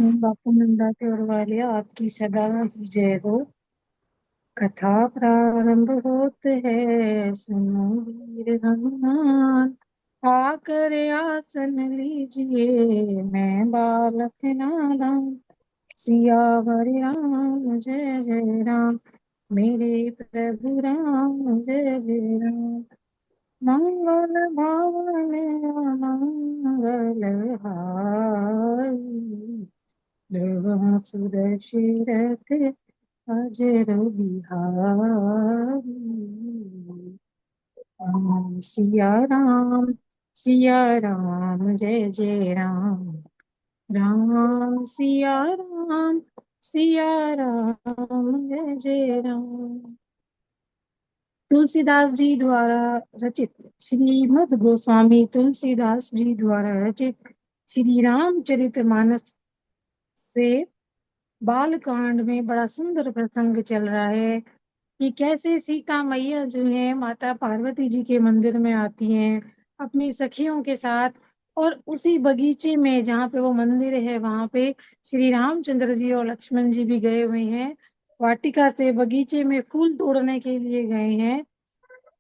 बापू नंदा के वाले आपकी सदा ही जय हो। कथा प्रारंभ होत है, सुनो वीर हनुमान। आकर आसन लीजिए, मैं बालक नादान। सियावर राम जय जय राम, मेरे प्रभु राम जय जय राम। मंगल भवन मंगल हारी, ध्रुव सुदशरथ अजर बिहारी। सिया राम जय जय राम। राम सिया राम जय जय राम। तुलसीदास जी द्वारा रचित, श्रीमद् गोस्वामी तुलसीदास जी द्वारा रचित श्री रामचरितमानस से बाल कांड में बड़ा सुंदर प्रसंग चल रहा है कि कैसे सीता मैया जो है माता पार्वती जी के मंदिर में आती हैं अपनी सखियों के साथ। और उसी बगीचे में जहाँ पे वो मंदिर है वहां पे श्री रामचंद्र जी और लक्ष्मण जी भी गए हुए हैं। वाटिका से बगीचे में फूल तोड़ने के लिए गए हैं।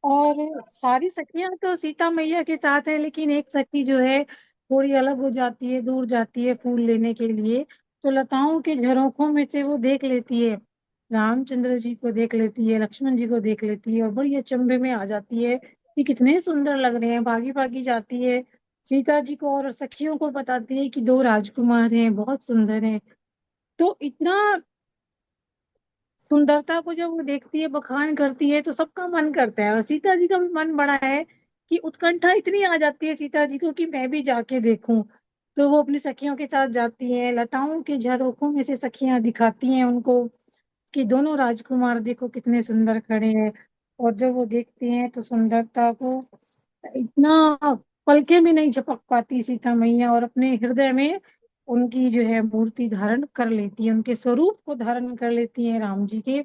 और सारी सखियां तो सीता मैया के साथ है, लेकिन एक सखी जो है थोड़ी अलग हो जाती है, दूर जाती है फूल लेने के लिए। तो लताओं के झरोखों में से वो देख लेती है, रामचंद्र जी को देख लेती है, लक्ष्मण जी को देख लेती है और बड़ी अचंभे में आ जाती है कि कितने सुंदर लग रहे हैं। भागी भागी जाती है सीता जी को और सखियों को बताती है कि दो राजकुमार हैं, बहुत सुंदर हैं। तो इतना सुंदरता को जब वो देखती है, बखान करती है, तो सबका मन करता है और सीता जी का भी मन बड़ा है कि उत्कंठा इतनी आ जाती है सीता जी को कि मैं भी जाके देखूं। तो वो अपनी सखियों के साथ जाती है, लताओं के झरोखों में से सखियां दिखाती हैं उनको कि दोनों राजकुमार देखो कितने सुंदर खड़े हैं। और जब वो देखती हैं तो सुंदरता को इतना पलके में नहीं झपक पाती सीता मैया, और अपने हृदय में उनकी जो है मूर्ति धारण कर लेती है, उनके स्वरूप को धारण कर लेती है राम जी के।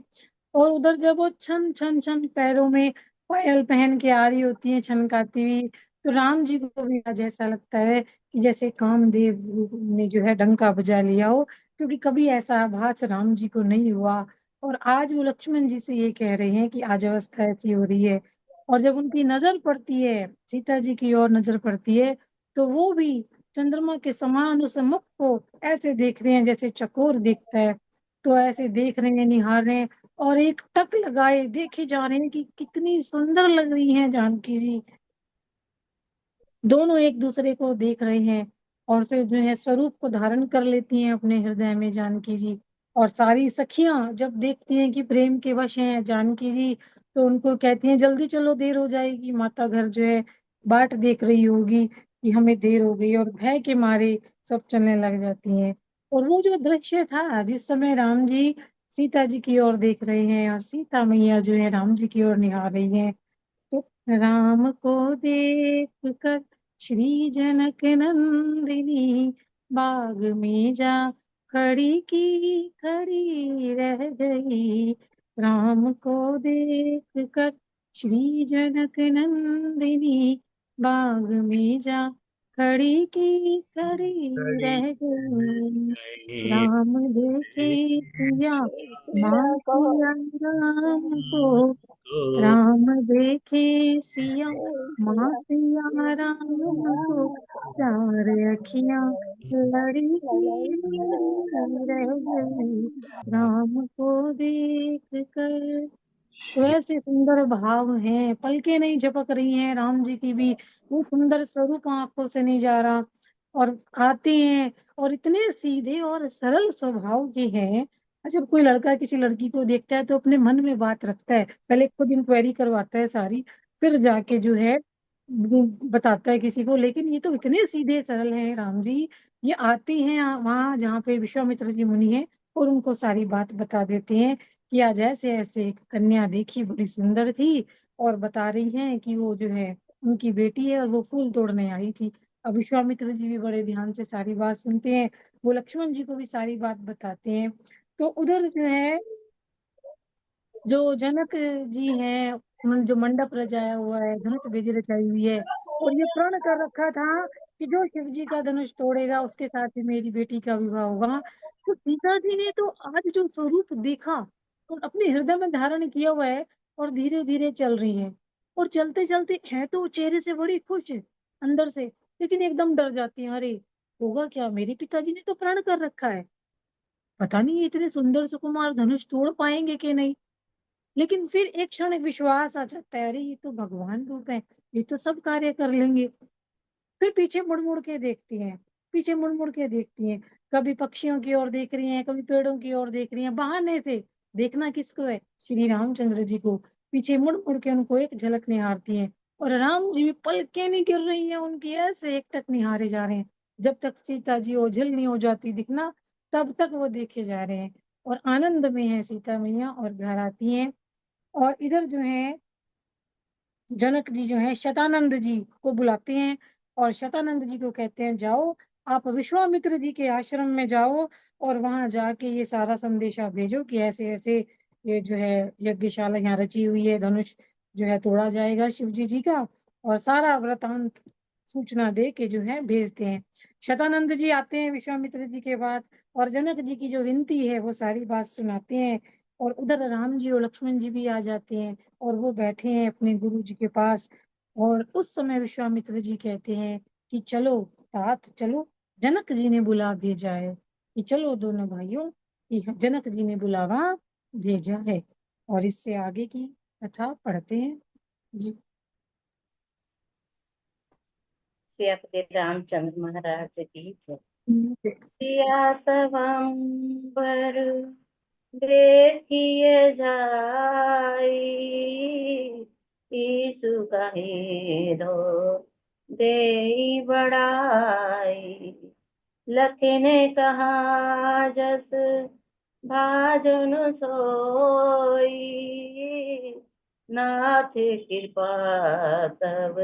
और उधर जब वो छन छन छन पैरों में पायल पहन के आ रही होती है छनकाती हुई, तो राम जी को भी आज ऐसा लगता है कि जैसे कामदेव ने जो है डंका बजा लिया हो, क्योंकि कभी ऐसा आभास राम जी को नहीं हुआ। और आज वो लक्ष्मण जी से ये कह रहे हैं कि आज अवस्था ऐसी हो रही है। और जब उनकी नजर पड़ती है, सीता जी की ओर नजर पड़ती है, तो वो भी चंद्रमा के समान उस मुख को ऐसे देख रहे हैं जैसे चकोर देखता है। तो ऐसे देख रहे हैं, निहार रहे हैं और एक टक लगाए देखे जा रहे हैं कि कितनी सुंदर लग रही हैं जानकी जी। दोनों एक दूसरे को देख रहे हैं और फिर जो है स्वरूप को धारण कर लेती हैं अपने हृदय में जानकी जी। और सारी सखियां जब देखती हैं कि प्रेम के वश हैं जानकी जी, तो उनको कहती हैं जल्दी चलो देर हो जाएगी, माता घर जो है बाट देख रही होगी कि हमें देर हो गई, और भय के मारे सब चलने लग जाती हैं। और वो जो दृश्य था जिस समय राम जी सीता जी की ओर देख रहे हैं और सीता मैया जो है राम जी की ओर निहार रही हैं, तो राम को देख कर श्री जनक नंदिनी बाग में जा खड़ी की खड़ी रह गई। राम को देख कर श्री जनक नंदिनी बाग में जा खड़ी की खड़ी बड़ी रह गई। गई राम देखे सिया माँ सिया राम को, को राम देखे सिया माँ सिया राम को, चार अखियां लड़ी की लड़ी रह गई। राम को देख कर, तो ऐसे सुंदर भाव हैं, पलके नहीं झपक रही हैं राम जी की भी, वो सुंदर स्वरूप आंखों से नहीं जा रहा। और आते हैं और इतने सीधे और सरल स्वभाव के हैं। जब कोई लड़का किसी लड़की को देखता है तो अपने मन में बात रखता है, पहले खुद इंक्वायरी करवाता है सारी, फिर जाके जो है वो बताता है किसी को। लेकिन ये तो इतने सीधे सरल हैं राम जी, ये आते हैं वहां जहाँ पे विश्वामित्र जी मुनि हैं और उनको सारी बात बता देते हैं कि आज ऐसे ऐसे एक कन्या देखी बड़ी सुंदर थी, और बता रही हैं कि वो जो है उनकी बेटी है और वो फूल तोड़ने आई थी। अब विश्वामित्र जी भी बड़े ध्यान से सारी बात सुनते हैं, वो लक्ष्मण जी को भी सारी बात बताते हैं। तो उधर जो है जो जनक जी हैं, उन्होंने जो मंडप रचाया हुआ है, धनुष बेदी रचाई हुई है, और ये प्रण कर रखा था कि जो शिव जी का धनुष तोड़ेगा उसके साथ ही मेरी बेटी का विवाह होगा। तो सीता जी ने तो आज जो स्वरूप देखा और अपने हृदय में धारण किया हुआ है, और धीरे धीरे चल रही है, और चलते चलते है तो चेहरे से बड़ी खुश है अंदर से, लेकिन एकदम डर जाती है, अरे होगा क्या, मेरे पिताजी ने तो प्रण कर रखा है, पता नहीं ये इतने सुंदर सुकुमार धनुष तोड़ पाएंगे कि नहीं। लेकिन फिर एक क्षण विश्वास आ जाता है, अरे ये तो भगवान रूप है, ये तो सब कार्य कर लेंगे। फिर पीछे मुड़ मुड़ के देखती हैं, पीछे मुड़ मुड़ के देखती हैं, कभी पक्षियों की ओर देख रही हैं, कभी पेड़ों की ओर देख रही हैं, बहाने से। देखना किसको है, श्री रामचंद्र जी को। पीछे मुड़ मुड़ के उनको एक झलक निहारती हैं, और राम जी भी पलकें नहीं गिर रही हैं उनकी, ऐसे एकटक निहारे जा रहे हैं। जब तक सीता जी ओझल नहीं हो जाती दिखना, तब तक वो देखे जा रहे हैं। और आनंद में है सीता मैया, और घर आती हैं। और इधर जो है जनक जी जो है शतानंद जी को बुलाते हैं, और शतानंद जी को कहते हैं, जाओ आप विश्वामित्र जी के आश्रम में जाओ, और वहां जाके ये सारा संदेशा भेजो कि ऐसे ऐसे ये जो है यज्ञशाला यहाँ रची हुई है, धनुष जो है तोड़ा जाएगा शिव जी का, और सारा वृतांत सूचना दे के जो है भेजते हैं। शतानंद जी आते हैं विश्वामित्र जी के बाद, और जनक जी की जो विनती है वो सारी बात सुनाते हैं। और उधर राम जी और लक्ष्मण जी भी आ जाते हैं, और वो बैठे हैं अपने गुरु जी के पास। और उस समय विश्वामित्र जी कहते हैं कि चलो तात चलो, जनक जी ने बुला भेजा है, कि चलो दोनों भाइयों, कि जनक जी ने बुलावा भेजा है। और इससे आगे की कथा पढ़ते हैं जी। श्री रामचंद्र महाराज की जय। हम्म। सिया सवंबर देखिए जाई, ईसु का हीरो दे बड़ाई। लखी ने कहा जस भाजन सोई, नाथ कृपा तब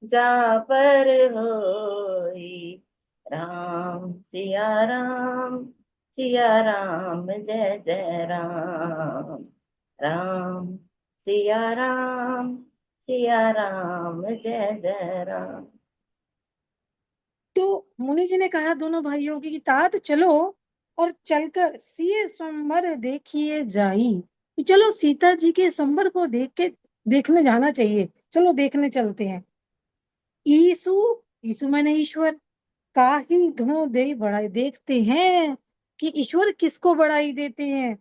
जा पर होई। राम सिया राम, सिया राम जय जय राम। राम सिया राम, सिया राम जय जय राम। तो मुनि जी ने कहा दोनों भाइयों की कि तात चलो, और चलकर सिए स्वयंवर देखिए जाई, कि चलो सीता जी के स्वयंवर को देख के देखने जाना चाहिए, चलो देखने चलते हैं। ईसु, ईसु मैंने ईश्वर, काहि धो दे बड़ाई, देखते हैं कि ईश्वर किसको बड़ाई देते हैं।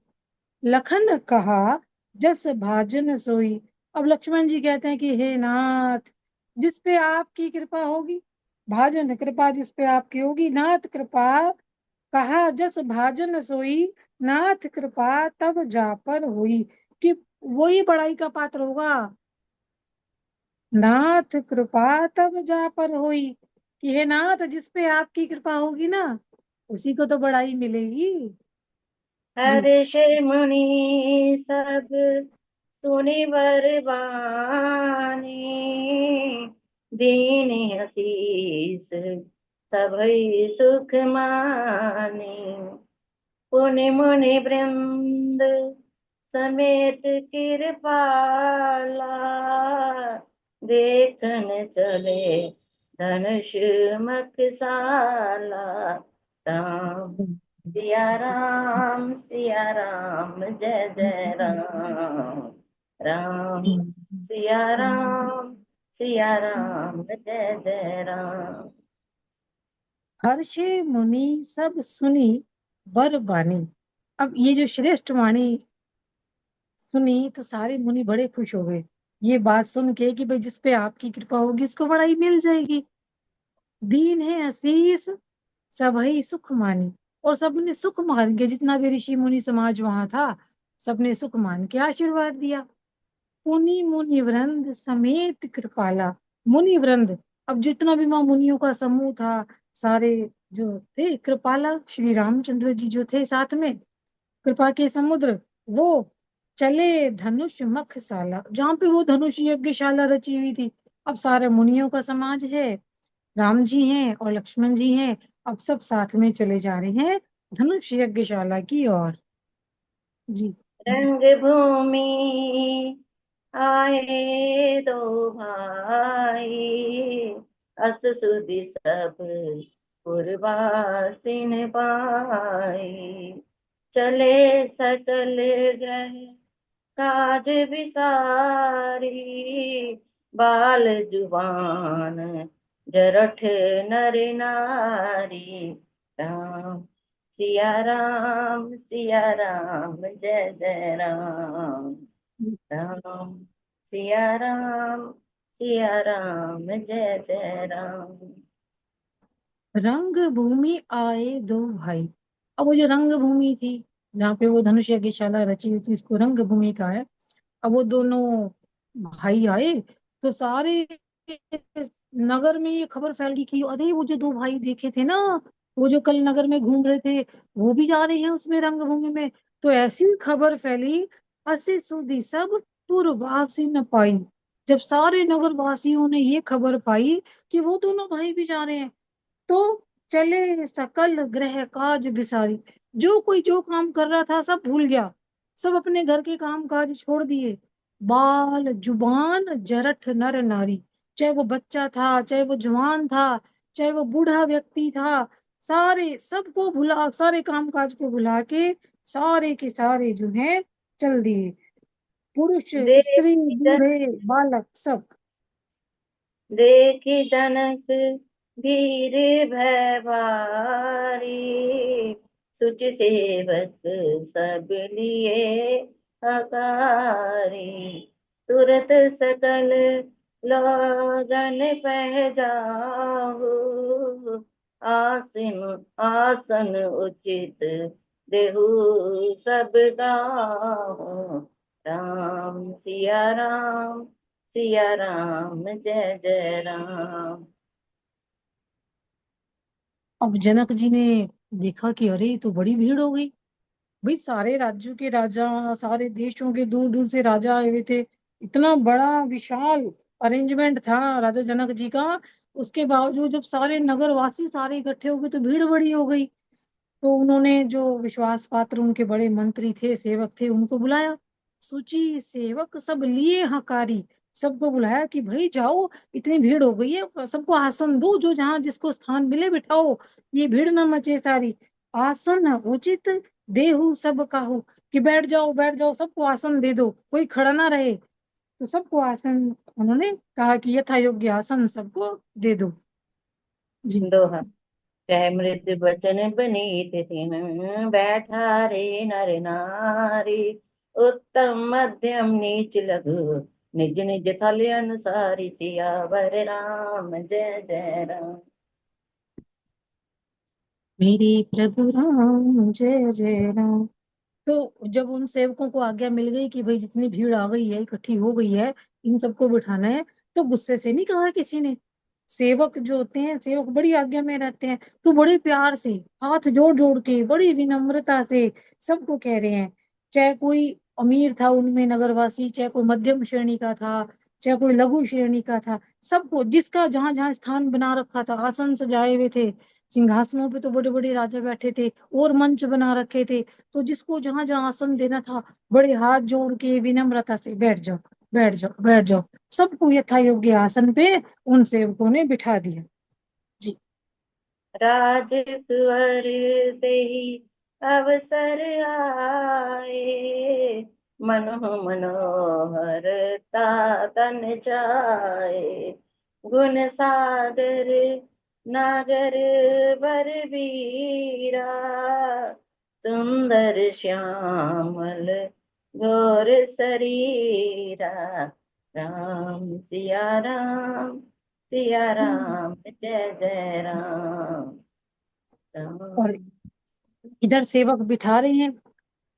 लखन कहा जस भाजन सोई, अब लक्ष्मण जी कहते हैं कि हे नाथ, जिस पे आपकी कृपा होगी, भाजन कृपा जिस पे आपकी होगी, नाथ कृपा, कहा जस भाजन सोई, नाथ कृपा तब जा पर हुई, कि वही बड़ाई का पात्र होगा, नाथ कृपा तब जा पर हुई, कि हे नाथ जिस पे आपकी कृपा होगी ना, उसी को तो बड़ाई मिलेगी जी। हर्ष मुनि सब सुनि वर बानी, दीन असीस सबई सुख मानी। पुनि मुनि वृंद समेत कृपाला, देखन चले धनुष मखसाला। राम सिया राम जय जय राम। राम सिया राम जय जय राम। हर्षे मुनि सब सुनी वर बानी। अब ये जो श्रेष्ठ वाणी सुनी तो सारे मुनि बड़े खुश हो गए, ये बात सुन के कि भाई जिस पे आपकी कृपा होगी उसको बड़ाई मिल जाएगी। दीन है आशीष सबही सुख मानी, और सबने सुख मान के, जितना भी ऋषि मुनि समाज वहां था, सबने सुख मान के आशीर्वाद दिया। मुनि मुनि वृंद समेत कृपाला, मुनि वृंद, अब जितना भी वहां मुनियों का समूह था, सारे जो थे, कृपाला श्री रामचंद्र जी जो थे साथ में, कृपा के समुद्र, वो चले धनुष मखशाला, जहाँ पे वो धनुष यज्ञशाला रची हुई थी। अब सारे मुनियों का समाज है, राम जी हैं और लक्ष्मण जी हैं, अब सब साथ में चले जा रहे हैं धनुष यज्ञशाला की ओर जी। रंग भूमि आए दो भाई, अस सुधि सब पुरवासिन पाई। चले सकल ग्रह काज विसारी। बाल जुबान जरठ नर नारी। राम सिया राम जय जय राम। राम सिया राम जय जय राम। रंग भूमि आए दो भाई। अब वो जो रंग भूमि थी, जहाँ पे वो धनुष यज्ञशाला रची हुई थी, उसको रंग भूमि कहा है। अब वो दोनों भाई आए, तो सारे नगर में ये खबर फैल गई कि अरे वो जो दो भाई देखे थे ना, वो जो कल नगर में घूम रहे थे, वो भी जा रहे हैं उसमें रंग भूमि में। तो ऐसी खबर फैली, असी सुधी सब पुरवासी न पाई। जब सारे नगर वासियों ने ये खबर पाई कि वो दोनों भाई भी जा रहे हैं, तो चले सकल ग्रह काज बिसारी। जो कोई जो काम कर रहा था सब भूल गया, सब अपने घर के काम काज छोड़ दिए। बाल जुबान जरठ नर नारी, चाहे वो बच्चा था, चाहे वो जवान था, चाहे वो बूढ़ा व्यक्ति था, सारे सबको भुला, सारे काम काज को भुला के सारे के सारे जो है चल दिए। पुरुष देख स्त्री बूढ़े बालक सब। देखी जनक धीर भय भारी। सुचि सेवक सब लिए हकारी। तुरत सकल लगन पह जाहु। आसन आसन उचित देहु सब गाहु। राम सिया राम जय जय राम। अब जनक जी ने देखा कि अरे ये तो बड़ी भीड़ हो गई। भाई सारे राज्यों के राजा, सारे देशों के दूर दूर से राजा आए हुए थे। इतना बड़ा विशाल अरेंजमेंट था राजा जनक जी का। उसके बावजूद जब सारे नगरवासी सारे इकट्ठे हो गए तो भीड़ बड़ी हो गई। तो उन्होंने जो विश्वास पात्र उनके बड़े मंत्री थे, सेवक थे, उनको बुलाया। सूची सेवक सब लिए हकारी, सबको बुलाया कि भाई जाओ, इतनी भीड़ हो गई है, सबको आसन दो, जो जहां जिसको स्थान मिले बिठाओ, ये भीड़ न मचे सारी। आसन उचित देहु सब काहू, कि बैठ जाओ बैठ जाओ, सबको आसन दे दो, कोई खड़ा ना रहे। तो सबको आसन, उन्होंने कहा कि यथा योग्य आसन सबको दे दो। जी। दोहा। कह मृत बचन बनीत थिन। बैठा रे नर नारी। उत्तम मध्यम नीच लघु। निज निज थल अनुसारी। सियावर राम जय जय राम। मेरे प्रभु राम जय जय राम। तो जब उन सेवकों को आज्ञा मिल गई कि भाई जितनी भीड़ आ गई है, इकट्ठी हो गई है, इन सबको बिठाना है, तो गुस्से से नहीं कहा किसी ने। सेवक जो होते हैं, सेवक बड़ी आज्ञा में रहते हैं, तो बड़े प्यार से हाथ जोड़ जोड़ के बड़ी विनम्रता से सबको कह रहे हैं। चाहे कोई अमीर था उनमें नगरवासी, चाहे कोई मध्यम श्रेणी का था, चाहे कोई लघु श्रेणी का था, सबको जिसका जहां जहां स्थान बना रखा था, आसन सजाए हुए थे, सिंहासनों पे तो बड़े बड़े राजा बैठे थे, और मंच बना रखे थे, तो जिसको जहां जहां आसन देना था, बड़े हाथ जोड़ के विनम्रता से बैठ जाओ बैठ जाओ बैठ जाओ, सबको यथा योग्य आसन पे उन सेवकों ने बिठा दिया। जी। राजकुंवर तेहि अवसर आए। मनोहर तातन जाए। गुण सागर नागर बर वीरा। सुंदर श्यामल गौर शरीरा। सिया राम जय जय राम। और राम इधर सेवक बिठा रहे हैं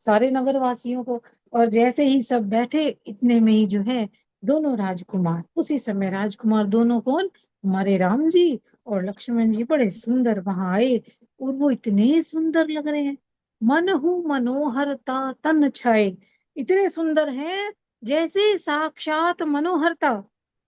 सारे नगरवासियों को, और जैसे ही सब बैठे, इतने में ही जो है दोनों राजकुमार, उसी समय राजकुमार दोनों कौन, हमारे राम जी और लक्ष्मण जी बड़े सुंदर वहां आए। और वो इतने सुंदर लग रहे हैं, मन हूँ मनोहरता तन छाए। इतने सुंदर हैं जैसे साक्षात मनोहरता,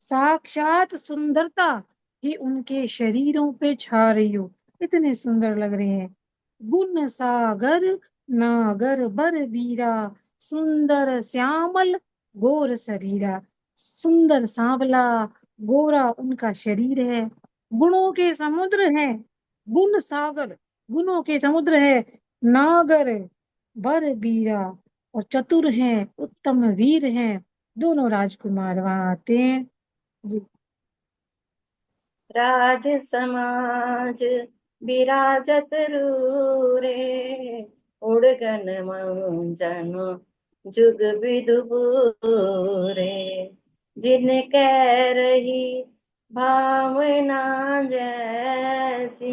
साक्षात सुंदरता ही उनके शरीरों पे छा रही हो। इतने सुंदर लग रहे हैं। गुण सागर नागर बर वीरा। सुंदर श्यामल गोर शरीरा। सुंदर सांवला गोरा उनका शरीर है। गुणों के समुद्र हैं, गुण सागर, गुणों के समुद्र है, नागर बर बीरा, और चतुर हैं, उत्तम वीर हैं, दोनों राजकुमार वहां आते हैं। जी। राज समाज विराजत रूरे, उड़गन मंजन जुग विदुपुरे। जिन कह रही भावना जैसी,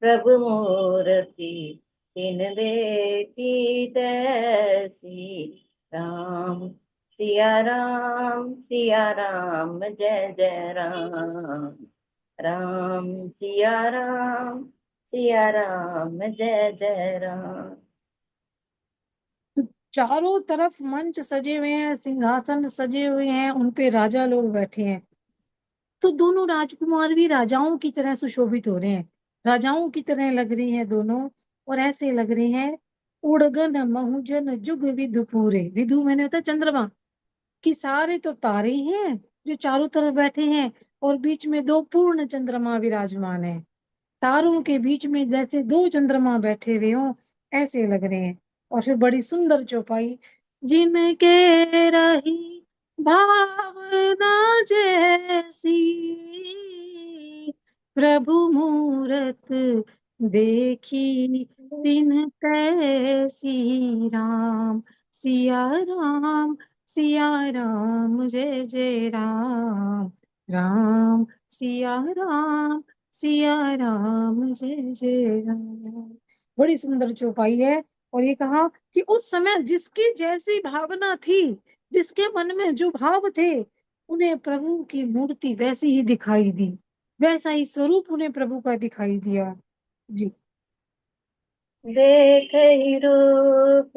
प्रभु मूर्ति तिन देखी तैसी। राम सिया राम जय जय राम। राम सिया राम जय जय राम। तो चारों तरफ मंच सजे हुए हैं, सिंहासन सजे हुए हैं, उन पे राजा लोग बैठे हैं। तो दोनों राजकुमार भी राजाओं की तरह सुशोभित हो रहे हैं, राजाओं की तरह लग रही हैं दोनों। और ऐसे लग रहे हैं, उड़गन महुजन जुग विधु पूरे, विधु मैंने होता है चंद्रमा, कि सारे तो तारे ही हैं जो चारों तरफ बैठे हैं, और बीच में दो पूर्ण चंद्रमा विराजमान है। तारों के बीच में जैसे दो चंद्रमा बैठे हुए हों, ऐसे लग रहे हैं। और फिर बड़ी सुंदर चौपाई, जिनके रही भावना जैसी, प्रभु मूरत देखी तिन तैसी। राम सिया राम, सिया राम जय जय राम। राम सिया राम, सिया राम जय जय राम। बड़ी सुंदर चौपाई है। और ये कहा कि उस समय जिसकी जैसी भावना थी, जिसके मन में जो भाव थे, उन्हें प्रभु की मूर्ति वैसी ही दिखाई दी, वैसा ही स्वरूप उन्हें प्रभु का दिखाई दिया। जी। देख ही रूप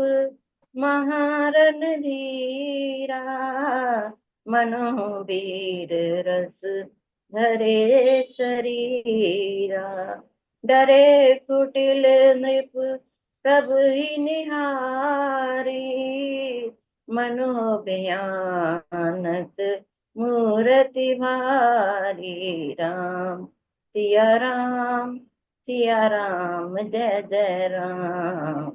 महारन धीरा, मनोवीर रस धरे शरीरा। डरे कुटिल नृप प्रभु ही निहारी, मनोभयानक मूर्ति भारी। सिया राम जय जय राम।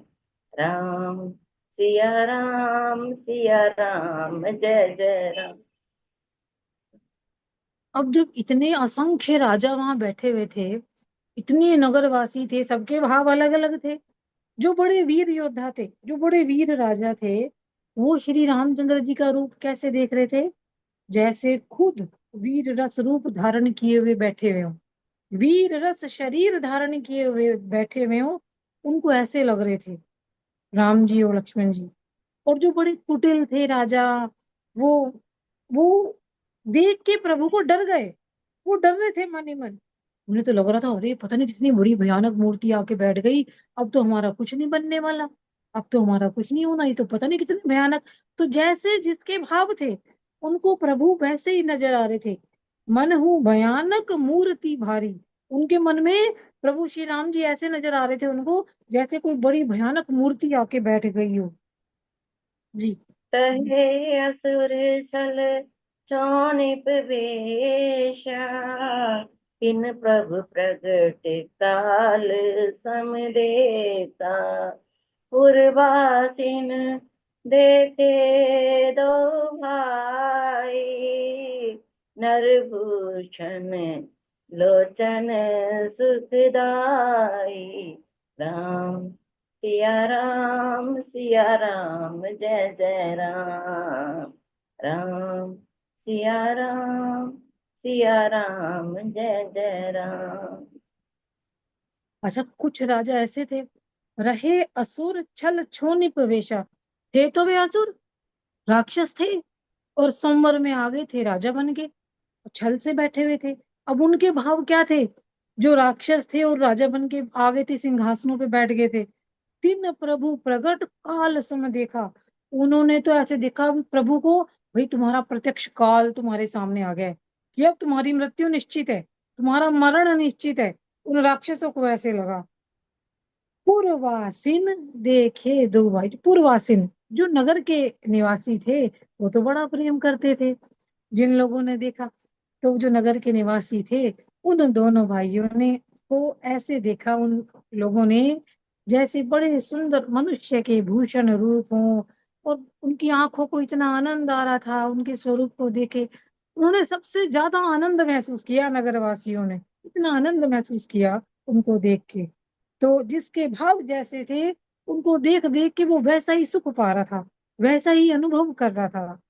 राम सिया राम जय जय राम। अब जब इतने असंख्य राजा वहां बैठे हुए थे, इतने नगरवासी थे, सबके भाव अलग अलग थे। जो बड़े वीर योद्धा थे, जो बड़े वीर राजा थे, वो श्री रामचंद्र जी का रूप कैसे देख रहे थे? जैसे खुद वीर रस रूप धारण किए हुए बैठे हुए हो, वीर रस शरीर धारण किए हुए बैठे हुए हो, उनको ऐसे लग रहे थे राम जी और लक्ष्मण जी। और जो बड़े कुटिल थे राजा, वो वो देख के प्रभु को डर गए, वो डर रहे थे मन ही मन। उन्हें तो लग रहा था, अरे पता नहीं कितनी बड़ी भयानक मूर्ति आके बैठ गई, अब तो हमारा कुछ नहीं बनने वाला, अब तो हमारा कुछ नहीं होना, ये तो पता नहीं कितनी भयानक। तो जैसे जिसके भाव थे, उनको प्रभु वैसे ही नजर आ रहे थे। मन हूँ भयानक मूर्ति भारी, उनके मन में प्रभु श्री राम जी ऐसे नजर आ रहे थे उनको, जैसे कोई बड़ी भयानक मूर्ति आके बैठ गई हो। जी। कहे असुर छल शोणित वेशा, इन प्रभु प्रगट काल सम देता। पुरवासिन देखे दो भाई, नरभूषण लोचन सुखदाई। राम सिया राम जय जय राम। राम सिया राम जय जय राम। अच्छा, कुछ राजा ऐसे थे, रहे असुर छल छोनिप वेशा, थे तो वे असुर, राक्षस थे, और स्वयंवर में आ गए थे, राजा बन के, छल से बैठे हुए थे। अब उनके भाव क्या थे? जो राक्षस थे और राजा बन के आ गए थे, सिंहासनों पे बैठ गए थे। तीन प्रभु प्रगट काल सम देखा, उन्होंने तो ऐसे देखा भी प्रभु को, भाई तुम्हारा प्रत्यक्ष काल तुम्हारे सामने आ गया है, कि अब तुम्हारी मृत्यु निश्चित है, तुम्हारा मरण निश्चित है। उन राक्षसों को ऐसे लगा। पूर्वासिन देखे दो भाई, पूर्वासिन जो नगर के निवासी थे, वो तो बड़ा प्रेम करते थे। जिन लोगों ने देखा, तो जो नगर के निवासी थे, उन दोनों भाइयों ने को ऐसे देखा उन लोगों ने, जैसे बड़े सुंदर मनुष्य के भूषण रूप हों, और उनकी आंखों को इतना आनंद आ रहा था उनके स्वरूप को देखे। उन्होंने सबसे ज्यादा आनंद महसूस किया, नगरवासियों ने इतना आनंद महसूस किया उनको देख के। तो जिसके भाव जैसे थे, उनको देख देख के वो वैसा ही सुख पा रहा था, वैसा ही अनुभव कर रहा था।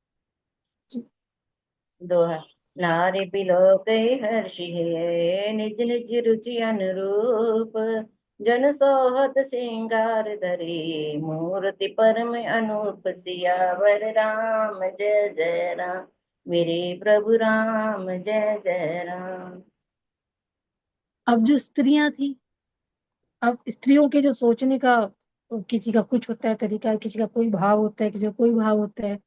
दोहा। नारी बिलो कई हर्षि है, निज निज रुचि अनुरूप। जन सोहत श्रृंगार धरी, मूर्ति परम अनूप। सियावर राम जय जय राम, मेरे प्रभु राम जय जय राम। अब जो स्त्रियां थी, अब स्त्रियों के जो सोचने का, किसी का कुछ होता है तरीका, किसी का कोई भाव होता है, किसी का कोई भाव होता है,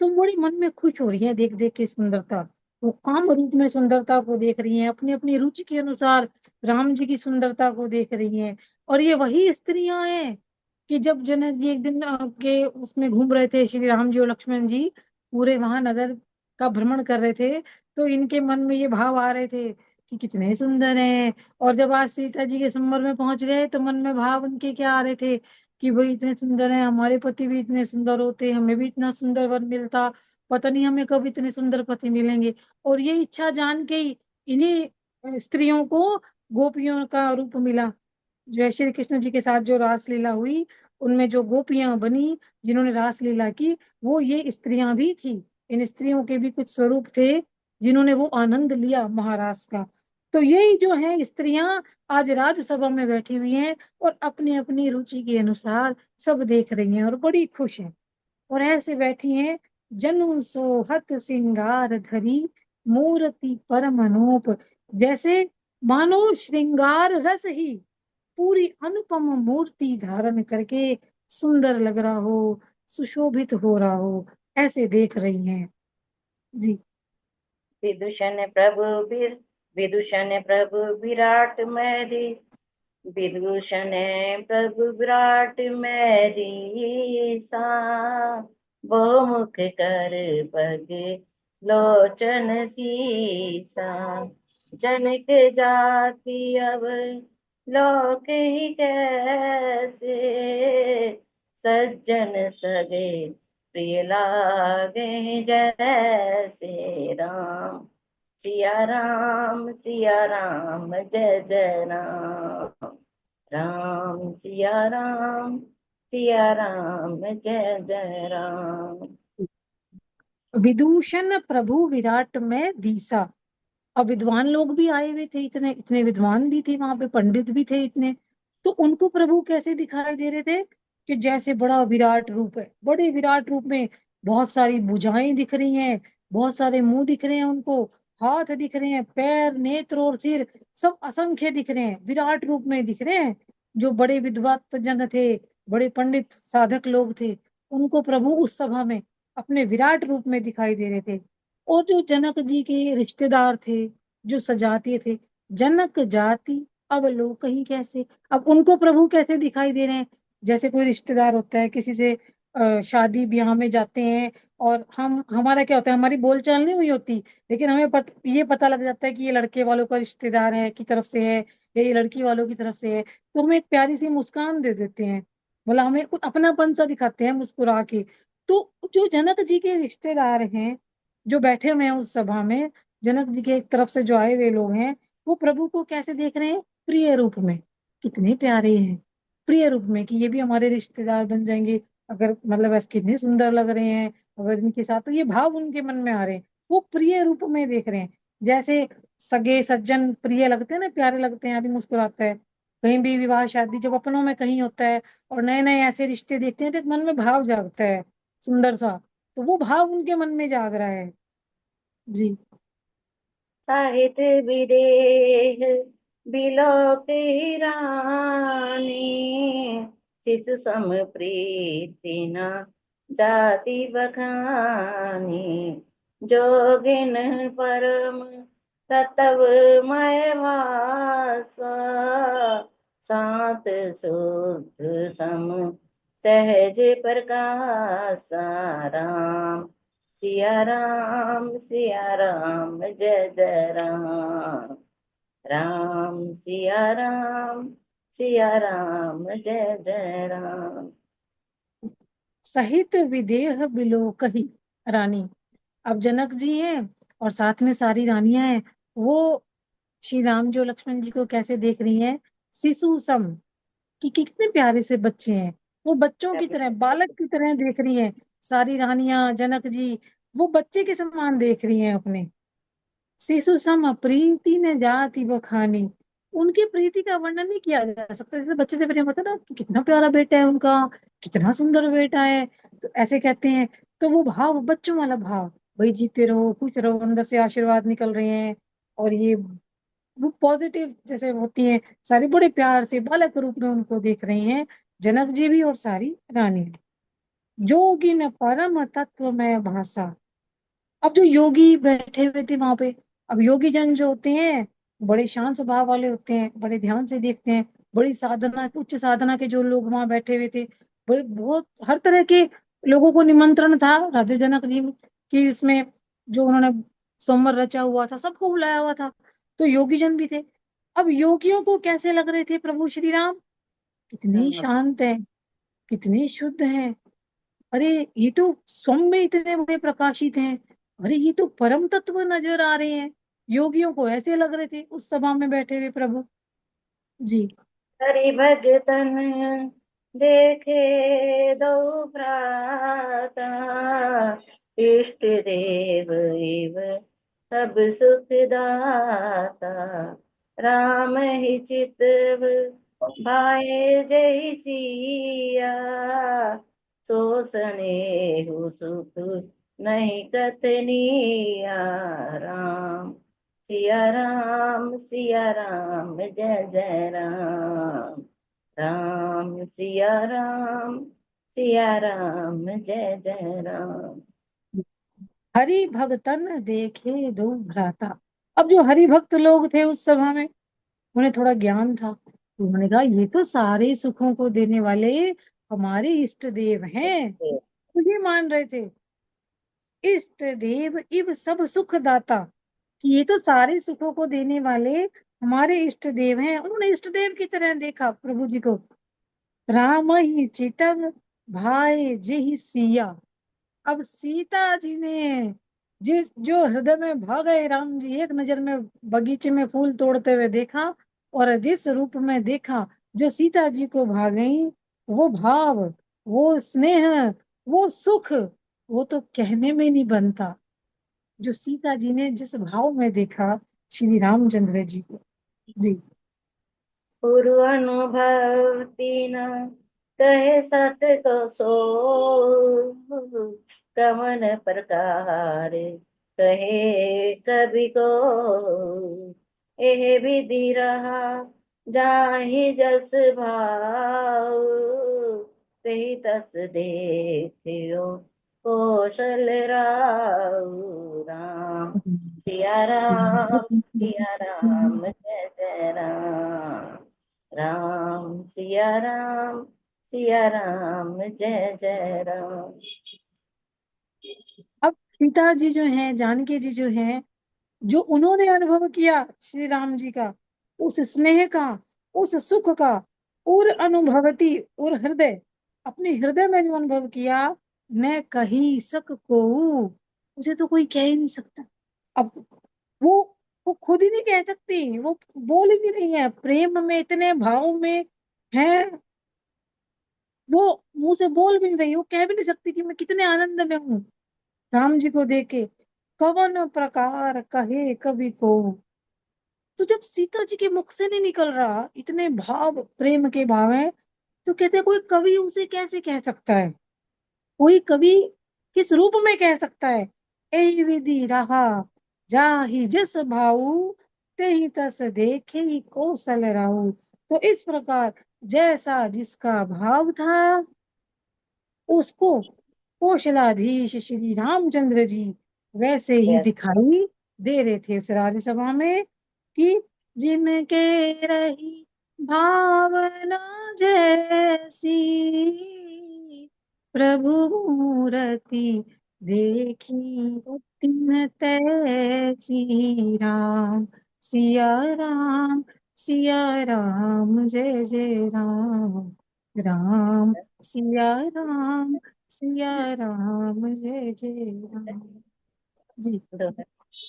तो बड़ी मन में खुश हो रही है देख देख के सुंदरता। वो काम रूप में सुंदरता को देख रही हैं, अपनी अपनी रुचि के अनुसार राम जी की सुंदरता को देख रही हैं। और ये वही स्त्रियां हैं कि जब जनक जी एक दिन के उसमें घूम रहे थे, श्री राम जी और लक्ष्मण जी पूरे महानगर का भ्रमण कर रहे थे, तो इनके मन में ये भाव आ रहे थे कि कितने सुंदर हैं। और जब आज सीता जी के संबर में पहुंच गए, तो मन में भाव उनके क्या आ रहे थे कि भाई इतने सुंदर हैं, हमारे पति भी इतने सुंदर होते, हमें भी इतना सुंदर वर मिलता, पता नहीं हमें कब इतने सुंदर पति मिलेंगे। और ये इच्छा जान के ही इन्हीं स्त्रियों को गोपियों का रूप मिला। जो है श्री कृष्ण जी के साथ जो रासलीला हुई, उनमें जो गोपियां बनी, जिन्होंने रासलीला की, वो ये स्त्रियां भी थी। इन स्त्रियों के भी कुछ स्वरूप थे जिन्होंने वो आनंद लिया महारास का। तो यही जो है स्त्रियां आज राज्यसभा में बैठी हुई हैं, और अपनी अपनी रुचि के अनुसार सब देख रही हैं और बड़ी खुश हैं। और ऐसे बैठी हैं, जनु सोहत सिंगार धरी, मूर्ति परम अनूप। जैसे मानो श्रृंगार रस ही पूरी अनुपम मूर्ति धारण करके सुंदर लग रहा हो, सुशोभित हो रहा हो, ऐसे देख रही हैं। जी। विदूषण प्रभु बीर, विदूषण प्रभु विराट मैरी, विदूषण प्रभु विराट मैरी सा। बहुमुख कर पग लोचन सीसा। जनक जाति अब लोक ही कैसे, सज्जन सगे प्रिय लागे जैसे। राम सिया राम जय जय राम। सिया राम जय जय राम। विदूषण प्रभु विराट में दीसा। अब विद्वान लोग भी आए हुए थे, इतने इतने विद्वान भी थे वहां पे, पंडित भी थे इतने। तो उनको प्रभु कैसे दिखाई दे रहे थे कि जैसे बड़ा विराट रूप है, बड़े विराट रूप में बहुत सारी भुजाएं दिख रही हैं, बहुत सारे मुंह दिख रहे हैं उनको, हाथ दिख रहे हैं, पैर, नेत्र और सिर सब असंख्य दिख रहे हैं, विराट रूप में दिख रहे हैं। जो बड़े विद्वत जन थे, बड़े पंडित साधक लोग थे, उनको प्रभु उस सभा में अपने विराट रूप में दिखाई दे रहे थे। और जो जनक जी के रिश्तेदार थे, जो सजाती थे, जनक जाति अब लोग कहीं कैसे, अब उनको प्रभु कैसे दिखाई दे रहे हैं। जैसे कोई रिश्तेदार होता है, किसी से शादी ब्याह में जाते हैं, और हम हमारा क्या होता है, हमारी बोलचाल नहीं हुई होती, लेकिन हमें ये पता लग जाता है कि ये लड़के वालों का रिश्तेदार है की तरफ से है, या ये लड़की वालों की तरफ से है, तो हमें एक प्यारी सी मुस्कान दे देते हैं, मतलब हमें कुछ अपनापन सा दिखाते हैं मुस्कुरा के। तो जो जनक जी के रिश्तेदार हैं, जो बैठे हुए हैं उस सभा में, जनक जी के एक तरफ से जो आए हुए लोग हैं, वो प्रभु को कैसे देख रहे हैं, प्रिय रूप में। कितने प्यारे हैं, प्रिय रूप में, कि ये भी हमारे रिश्तेदार बन जाएंगे, अगर मतलब ऐसे कितने सुंदर लग रहे हैं अगर इनके साथ, तो ये भाव उनके मन में आ रहे हैं, वो प्रिय रूप में देख रहे हैं। जैसे सगे सज्जन प्रिय लगते हैं ना, प्यारे लगते हैं, आदमी मुस्कुराता है। कहीं भी विवाह शादी जब अपनों में कहीं होता है, और नए नए ऐसे रिश्ते देखते हैं, तो एक मन में भाव जागता है सुंदर सा। तो वो भाव उनके मन में जाग रहा है। जी। साहित्य विदेह बिलो की रानी, शिशु सम प्रीति न जाति बखानी। जोगिन परम तत्व मय भाषा, सात शुद्ध सम सहज प्रकाश। राम सिया राम जय जय राम सिया राम जय जय राम। सहित विदेह बिलो कही रानी। अब जनक जी हैं और साथ में सारी रानियां हैं। वो श्री राम जो लक्ष्मण जी को कैसे देख रही हैं, शिशु सम, कि कितने प्यारे से बच्चे हैं। वो बच्चों की तरह, बालक की तरह देख रही हैं। सारी रानियां, जनक जी, वो बच्चे के समान देख रही हैं अपने। शिशु सम प्रीति ने जाति बखानी। उनकी प्रीति का वर्णन नहीं किया जा सकता। जैसे बच्चे से प्रेम होता है ना, कि कितना प्यारा बेटा है उनका, कितना सुंदर बेटा है, तो ऐसे कहते हैं। तो वो भाव, बच्चों वाला भाव, भाई जीते रहो, खुश रहो, अंदर से आशीर्वाद निकल रहे हैं। और ये वो पॉजिटिव जैसे होती है, सारे बड़े प्यार से बालक रूप में उनको देख रहे हैं, जनक जी भी और सारी रानी भी। जोगी न परम तत्व में भाषा। अब जो योगी बैठे हुए थे वहां पे, अब योगी जन जो होते हैं, बड़े शांत स्वभाव वाले होते हैं, बड़े ध्यान से देखते हैं। बड़ी साधना, उच्च साधना के जो लोग वहां बैठे हुए थे, बड़े बहुत हर तरह के लोगों को निमंत्रण था राजा जनक जी की, इसमें जो उन्होंने सोमवार रचा हुआ था, सबको बुलाया हुआ था। तो योगी जन भी थे। अब योगियों को कैसे लग रहे थे प्रभु श्री राम? कितने शांत है, कितने शुद्ध हैं। अरे ये तो स्वयं में इतने बड़े प्रकाशित हैं। अरे ये तो परम तत्व नजर आ रहे हैं। योगियों को ऐसे लग रहे थे उस सभा में बैठे हुए प्रभु जी। हरि भगतन देखे दो भ्राता, इष्ट देव इव सब सुखदाता। राम ही चितव भाए जय सिया, सो स्नेहु सुख नहीं कथनिया। राम सिया राम जय जय राम सिया राम जय जय राम। हरि भगतन देखे दो भ्राता। अब जो हरि भक्त लोग थे उस सभा में, उन्हें थोड़ा ज्ञान था, तो उन्होंने कहा ये तो सारे सुखों को देने वाले हमारे इष्ट देव हैं। तो ये मान रहे थे, इष्ट देव इव सब सुख दाता, कि ये तो सारे सुखों को देने वाले हमारे इष्ट देव हैं। उन्होंने इष्ट देव की तरह देखा प्रभु जी को। राम ही चितव भाई जी सिया। अब सीता जी ने जिस जो हृदय में भा गए, राम जी एक नजर में बगीचे में फूल तोड़ते हुए देखा, और जिस रूप में देखा, जो सीता जी को भा गई, वो भाव, वो स्नेह, वो सुख, वो तो कहने में नहीं बनता। जो सीता जी ने जिस भाव में देखा श्री रामचंद्र जी को जी। पूर्व अनुभव तीन कहे सत को सो, कवन प्रकार कहे कवि को। एह विधि रहा जाहि जस भाव, तेहि तस देखियो कौशल राव। सिया राम जय जय सिया राम जय जय राम। अब सीता जी जो हैं, जानकी जी जो हैं, जो उन्होंने अनुभव किया श्री राम जी का, उस स्नेह का, उस सुख का, और अनुभवती, और हृदय, अपने हृदय में जो अनुभव किया, मैं कही सक को, मुझे तो कोई कह ही नहीं सकता। अब वो वो खुद ही नहीं कह सकती, वो बोल ही नहीं रही है, प्रेम में इतने भाव में है, वो मुंह से बोल भी नहीं रही, वो कह भी नहीं सकती कि मैं कितने आनंद में हूँ राम जी को देखे। कवन प्रकार कहे कवि को। तो जब सीता जी के मुख से नहीं निकल रहा इतने भाव, प्रेम के भाव है, तो कहते कोई कवि उसे कैसे कह सकता है? कोई कवि किस रूप में कह सकता है? ए विधि रहा जाहि जस भाऊ, तेहि तस देखे कौशल राहु। तो इस प्रकार जैसा जिसका भाव था, उसको कौशलाधीश श्री रामचंद्र जी वैसे ही Yes. दिखाई दे रहे थे उस राज्यसभा में, कि जिनके रही भावना जैसी, प्रभु मूर्ति देखी तिन तैसी राम सिया राम सिया राम जय जय राम राम राम सिया राम जय जय राम। जी।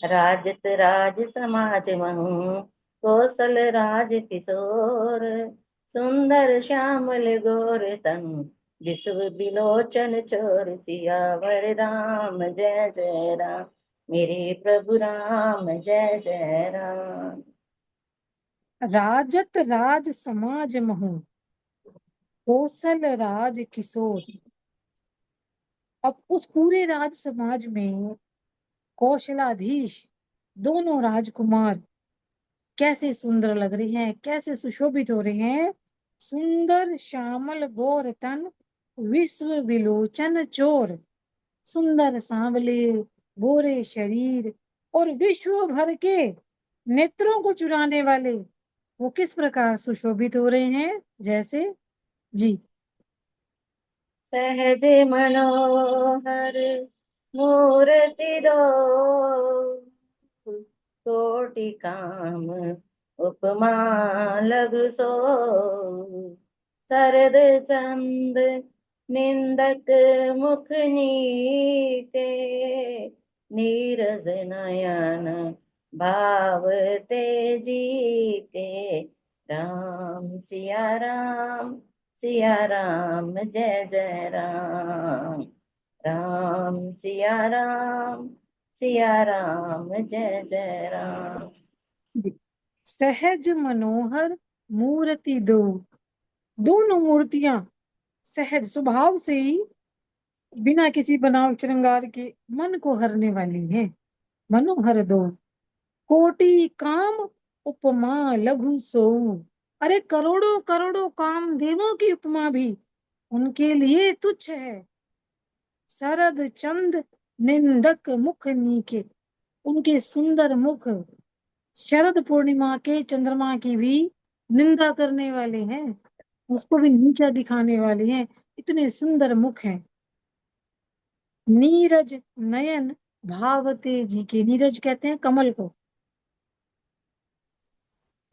राजत राज समाज महु कौशल राज किशोर सुंदर श्यामल गोर तन विश्व विलोचन चोर सियावर राम जय जय राम मेरे प्रभु राम जय जय राम। राजत राज समाज महु कौशल राज किशोर। अब उस पूरे राज समाज में कौशलाधीश दोनों राजकुमार कैसे सुंदर लग रहे हैं, कैसे सुशोभित हो रहे हैं। सुंदर श्यामल गौर तन विश्व विलोचन चोर। सुंदर सांवले गोरे शरीर और विश्व भर के नेत्रों को चुराने वाले वो किस प्रकार सुशोभित हो रहे हैं, जैसे। जी। सहज मनोहर मूर्ति दो कोटि काम उपमा लघु सो शरद चंद निंदक मुख नीते नीरज नयन भाव तेजी के राम सिया राम जय जय राम राम सिया राम जय जय राम। सहज मनोहर मूर्ति दो। दोनों मूर्तियां सहज स्वभाव से ही बिना किसी बनाव श्रृंगार के मन को हरने वाली है। मनोहर दो कोटि काम उपमा लघु सो। अरे करोड़ों करोड़ों काम देवों की उपमा भी उनके लिए तुच्छ है। शरद चंद निंदक मुख नीके। उनके सुंदर मुख शरद पूर्णिमा के चंद्रमा की भी निंदा करने वाले हैं, उसको भी नीचा दिखाने वाले हैं। इतने सुंदर मुख हैं। नीरज नयन भावते जी के। नीरज कहते हैं कमल को।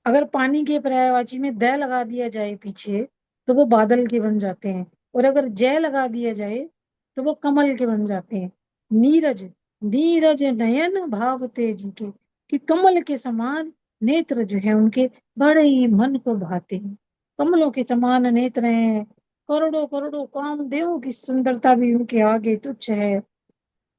अगर पानी के पर्यायवाची में द लगा दिया जाए पीछे तो वो बादल के बन जाते हैं, और अगर जय लगा दिया जाए तो वो कमल के बन जाते हैं। नीरज नीरज नयन भाव तेज के, कि कमल के समान नेत्र जो है उनके बड़े ही मन को भाते हैं। कमलों के समान नेत्र हैं। करोड़ों करोड़ों कामदेवों की सुंदरता भी उनके आगे तुच्छ है।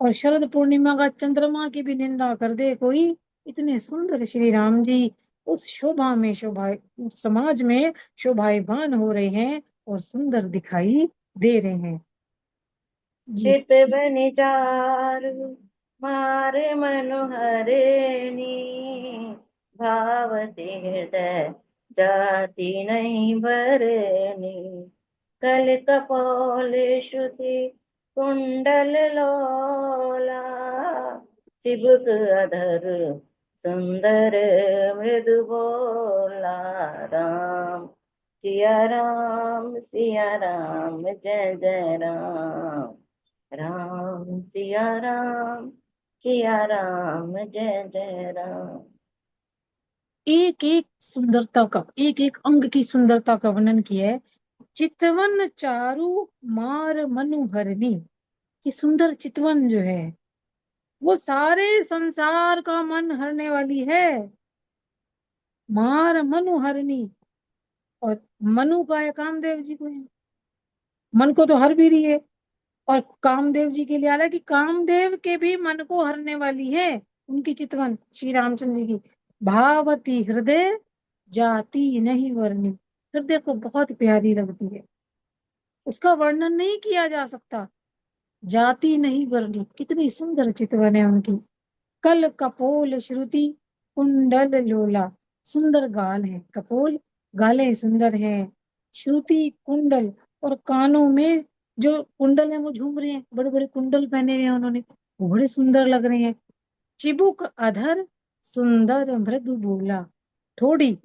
और शरद पूर्णिमा का चंद्रमा की भी निंदा कर दे कोई, इतने सुंदर श्री राम जी उस शोभा में शोभा समाज में शोभायमान हो रहे हैं और सुंदर दिखाई दे रहे हैं। जी। चित बनि चारु मारे मनोहरिणी भावती हृदय जाति नहीं बरनी कल कपोल श्रुति कुंडल लोला चिबुक अधर सुंदर मृदु बोला राम सिया राम जय जय राम सिया राम जय जय राम। एक एक सुंदरता का, एक एक अंग की सुंदरता का वर्णन किया है। चितवन चारु मार मनोहरणी, कि सुंदर चितवन जो है वो सारे संसार का मन हरने वाली है। मार मनोहरणी, और मनु का है कामदेव जी को है। मन को तो हर भी रही है, और कामदेव जी के लिए आ रहा है कि कामदेव के भी मन को हरने वाली है उनकी चितवन श्री रामचंद्र जी की। भावती हृदय जाति नहीं वर्णी, हृदय को बहुत प्यारी लगती है, उसका वर्णन नहीं किया जा सकता। जाति नहीं वर्णी, कितनी सुंदर चितवन है उनकी। कल कपोल श्रुति कुंडल लोला, सुंदर गाल है कपोल, गालें सुंदर है। श्रुति कुंडल, और कानों में जो कुंडल है वो झूम रहे हैं, बड़े बड़े कुंडल पहने हुए हैं उन्होंने, वो बड़े सुंदर लग रहे हैं। चिबुक अधर सुंदर मृदु बोला, ठोड़ी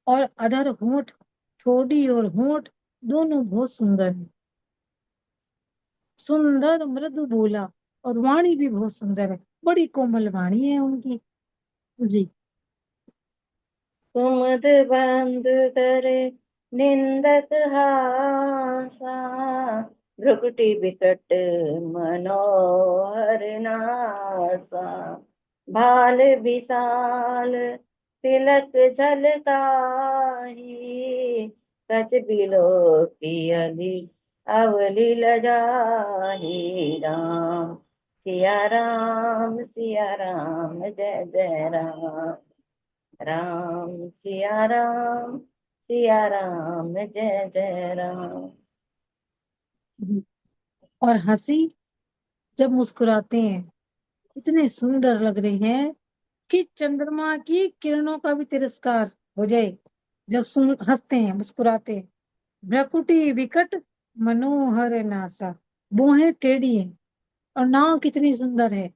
और अधर होंठ, ठोड़ी और होंठ दोनों बहुत सुंदर है। सुंदर मृदु बोला, और वाणी भी बहुत सुंदर है, बड़ी कोमल वाणी है उनकी। जी। कुमुद बंद करे निंदक हासा, भ्रुकुटी बिकट मनोहर नासा, भाल विशाल तिलक झलकाही, कच बिलो की अली अवली लजाही। राम सिया राम जय जय राम। राम सिया राम जय जय राम। जी। और हंसी, जब मुस्कुराते हैं इतने सुंदर लग रहे हैं कि चंद्रमा की किरणों का भी तिरस्कार हो जाए जब सुन हंसते हैं मुस्कुराते हैं। भ्रकुटी विकट मनोहर नासा, भौहें टेढ़ी हैं और नाक कितनी सुंदर है,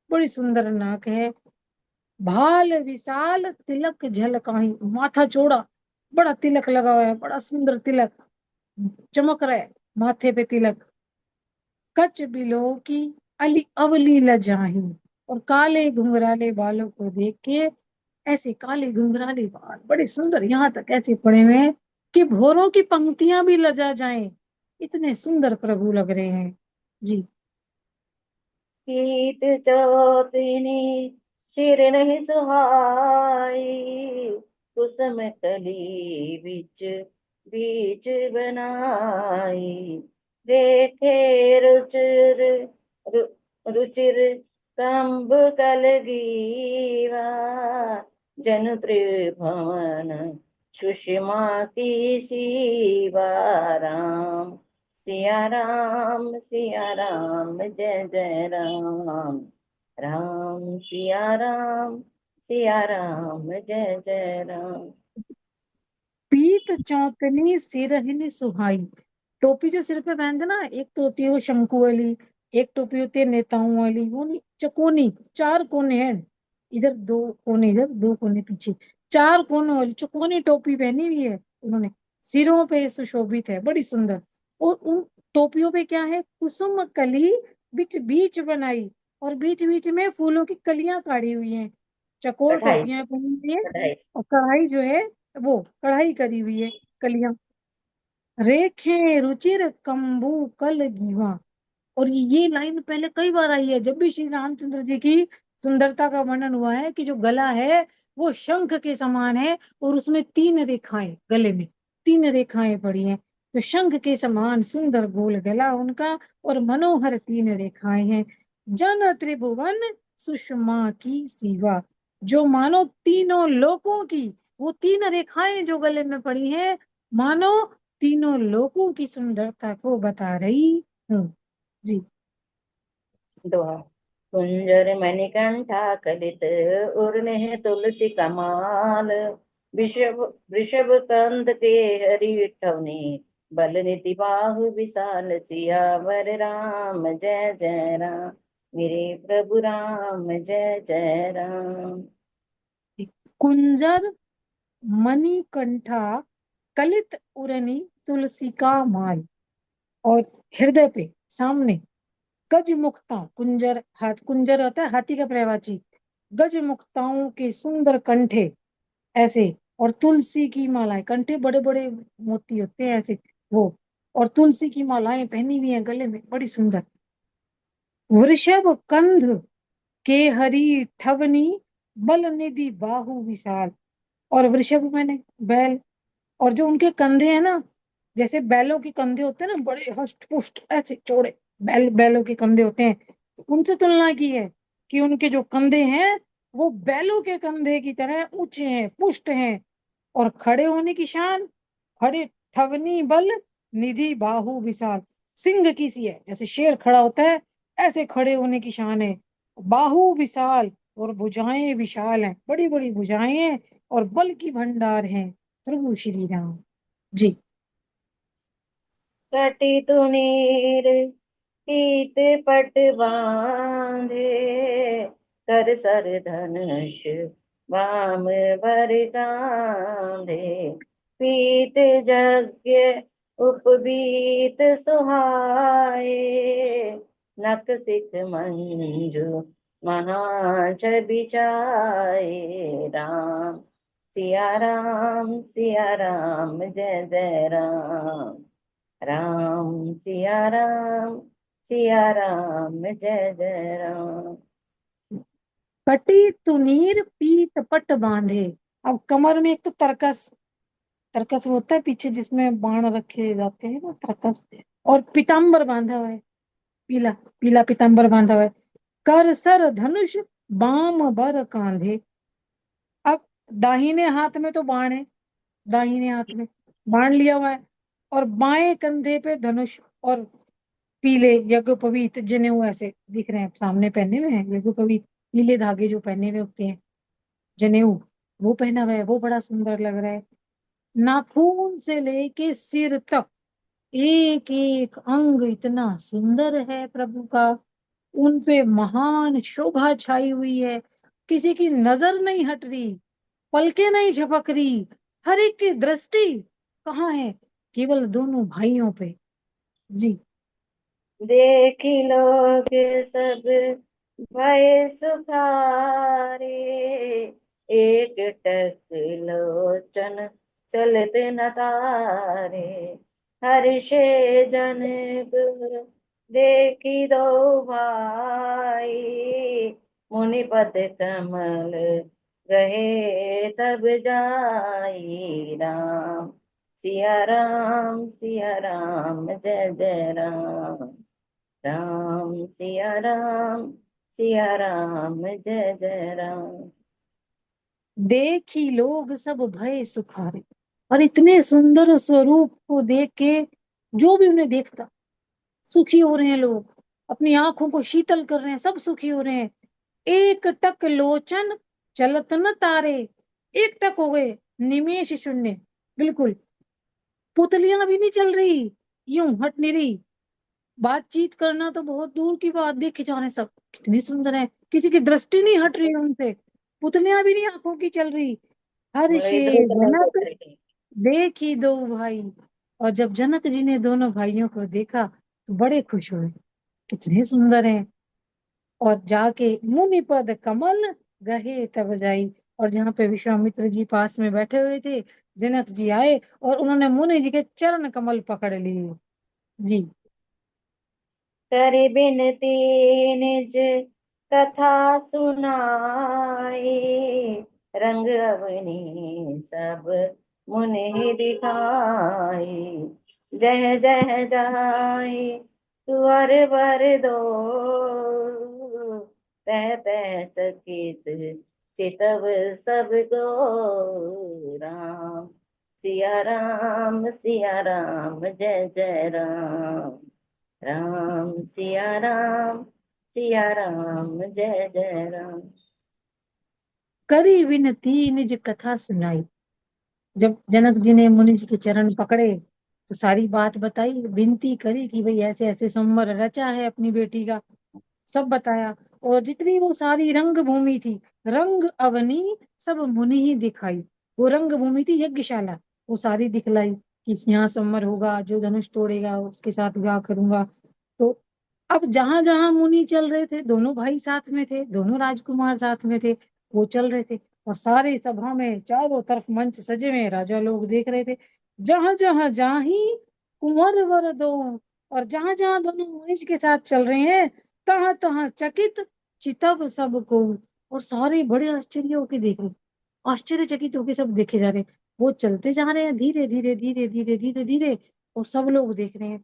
बड़ी सुंदर नाक है। भाल विशाल तिलक झलकाही, माथा चौड़ा, बड़ा तिलक लगा हुआ है, बड़ा सुंदर तिलक चमक रहा है माथे पे तिलक। कच बिलो की अली अवली लजाही, और काले घुंघराले बालों को देख के, ऐसे काले घुंघराले बाल बड़े सुंदर, यहाँ तक ऐसे पड़े हुए हैं कि भौरों की पंक्तियां भी लजा जाएं, इतने सुंदर प्रभु लग रहे हैं। जी। कीट चौथिनी सिर नहीं सुहाई, कुसुम कली बिच बीच बनाई, देखे रुचिर रु, रुचिर कंब कलगीवा, जनु त्रिभुवन सुषमा की सीवा। राम सिया राम जय जय राम। सिया राम जय जय राम। पीत चौतनी सिरहिन सुहाई, टोपी जो सिर पे पहनते ना, एक तो होती है वो शंकु वाली, एक टोपी होती है नेताओं वाली, वो नहीं, चकोनी, चार कोने हैं, इधर दो कोने, इधर दो कोने पीछे, चार कोनों वाली चकोनी टोपी पहनी हुई है उन्होंने, सिरों पे सुशोभित है, बड़ी सुंदर। और उन टोपियों पे क्या है, कुसुम कली बीच बीच बनाई, और बीच बीच में फूलों की कलियां काढ़ी हुई हैं, चकोर कढ़ाई टोपियां पहनी हुई है। कढ़ाई। और कढ़ाई जो है, वो कढ़ाई करी हुई है, कलियां। रेखे रुचिर कंबू कल गीवा, और ये लाइन पहले कई बार आई है, जब भी श्री रामचंद्र जी की सुंदरता का वर्णन हुआ है कि जो गला है वो शंख के समान है, और उसमें तीन रेखाएं, गले में तीन रेखाएं पड़ी हैं, तो शंख के समान सुंदर गोल गला उनका, और मनोहर तीन रेखाएं हैं। जन त्रिभुवन सुषमा की सीवा, जो मानो तीनों लोकों की, वो तीन रेखाएं जो गले में पड़ी हैं, मानो तीनों लोकों की सुंदरता को बता रही हूँ। जी। दोहा। कुंजर मणिकंठा कलित उर्ने तुलसी कमाल, वृषभ वृषभ कंद के हरि ठवनी, बल निति बाहु विशाल, सियावर राम जय जय राम। मेरे प्रभु राम जय जय राम। कुंजर मणिकंठा कलित उरनी तुलसी का माल, और हृदय पे सामने गज मुक्ता, कुंजर हाथ, कुंजर होता है हाथी का पर्यायवाची, गज मुक्ताओं के सुंदर कंठे ऐसे, और तुलसी की मालाएं, कंठे बड़े बड़े मोती होते हैं ऐसे वो, और तुलसी की मालाएं पहनी हुई हैं गले में, बड़ी सुंदर। वृषभ कंध के हरी ठवनी, बल निधि बाहु विशाल, और वृषभ मैंने बैल, और जो उनके कंधे हैं ना, जैसे बैलों के कंधे होते हैं ना, बड़े हष्ट पुष्ट ऐसे चौड़े, बैलों के कंधे होते हैं, तो उनसे तुलना की है कि उनके जो कंधे हैं वो बैलों के कंधे की तरह ऊंचे हैं, पुष्ट हैं, और खड़े होने की शान, खड़े ठवनी बल निधि बाहु विशाल, सिंह की सी है, जैसे शेर खड़ा होता है ऐसे खड़े होने की शान है। बाहु विशाल, और भुजाएं विशाल हैं, बड़ी बड़ी भुजाएं हैं, और बल की भंडार हैं प्रभु श्री राम। जी। कटी तुनीर पीत पट बांधे, कर सर धनुष वाम वर कांधे, पीत यज्ञ उपवीत सुहाए, नक सिख मंजू महा छवि छाए। राम सिया राम जय जय राम। राम सिया राम जय जय राम। कटी तुनीर पीत पट बांधे। अब कमर में एक तो तरकस, तरकस वो होता है पीछे जिसमें बाण रखे जाते हैं ना, तरकस। और पीताम्बर बांधा हुआ है, पीला पीला पीताम्बर बांधा हुआ है। कर सर धनुष बाम बर कांधे। अब दाहिने हाथ में तो बाण है, दाहिने हाथ में बाण लिया हुआ है, और बाएं कंधे पे धनुष, और पीले यज्ञोपवीत जनेऊ ऐसे दिख रहे हैं, सामने पहने हुए हैं यज्ञोपवीत, पीले धागे जो पहने हुए होते हैं, जनेऊ, वो पहना हुआ है, वो बड़ा सुंदर लग रहा है। नाखून से लेके सिर तक एक एक अंग इतना सुंदर है प्रभु का, उन पे महान शोभा छाई हुई है, किसी की नजर नहीं हट रही, पलके नहीं झपक रही, हर एक की दृष्टि कहाँ है, केवल दोनों भाइयों पे। जी। देखी लोग सब भय सुखारे। एक टक लोचन चलते न तारे। हर्षे जनक देखी दो भाई। मुनिपद कमल गए तब जाई। सिया राम जय जय राम। राम सिया राम जय जय राम। देखी लोग सब भय सुखारे, और इतने सुंदर स्वरूप को देख के जो भी उन्हें देखता सुखी हो रहे हैं लोग, अपनी आंखों को शीतल कर रहे हैं, सब सुखी हो रहे हैं। एक टक लोचन चलत न तारे, एक टक हो गए, निमेष शून्य, बिल्कुल पुतलियां भी नहीं चल रही, यूं हट नहीं रही। बातचीत करना तो बहुत दूर की बात, देखे जाने सब कितनी सुंदर है, किसी की दृष्टि नहीं हट रही है उनसे, पुतलियां भी नहीं आंखों की चल रही। बोले हर्षे इधर उधर नहीं जनक देख रही। देखी दो भाई। और जब जनक जी ने दोनों भाइयों को देखा तो बड़े खुश हुए, कितने सुंदर हैं। और जाके मुनि पद कमल गहे तब जाई, और जहाँ पे विश्वामित्र जी पास में बैठे हुए थे, जनक जी आए और उन्होंने मुनि जी के चरण कमल पकड़ लिए। जी। करि बिनती निज कथा सुनाई। रंग अवनी सब मुनि दिखाई। जह जह जाई तुअर बर दो। तह तह चकित चितव सब को। सिया राम जय जय राम। सिया राम जय जय राम। करी विनती निज कथा सुनाई। जब जनक जी ने मुनि जी के चरण पकड़े तो सारी बात बताई, विनती करी कि भाई ऐसे ऐसे संवर रचा है अपनी बेटी का, सब बताया। और जितनी वो सारी रंग भूमि थी, रंग अवनी सब मुनि ही दिखाई। वो रंग भूमि थी यज्ञशाला, वो सारी दिखलाई कि यहाँ संवर होगा, जो धनुष तोड़ेगा उसके साथ विवाह करूंगा। तो अब जहां जहां मुनि चल रहे थे, दोनों भाई साथ में थे, दोनों राजकुमार साथ में थे, वो चल रहे थे, और सारी सभा में चारों तरफ मंच सजे हुए, राजा लोग देख रहे थे। जहां जहां जाही कुंवर वर दो, और जहां जहां दोनों मुनि के साथ चल रहे हैं, तहां तहां चकित चितव सबको। और सारे बड़े आश्चर्य होके देख रहे, आश्चर्यचकित होके सब देखे जा रहे हैं। वो चलते जा रहे हैं धीरे धीरे धीरे धीरे धीरे धीरे, और सब लोग देख रहे हैं।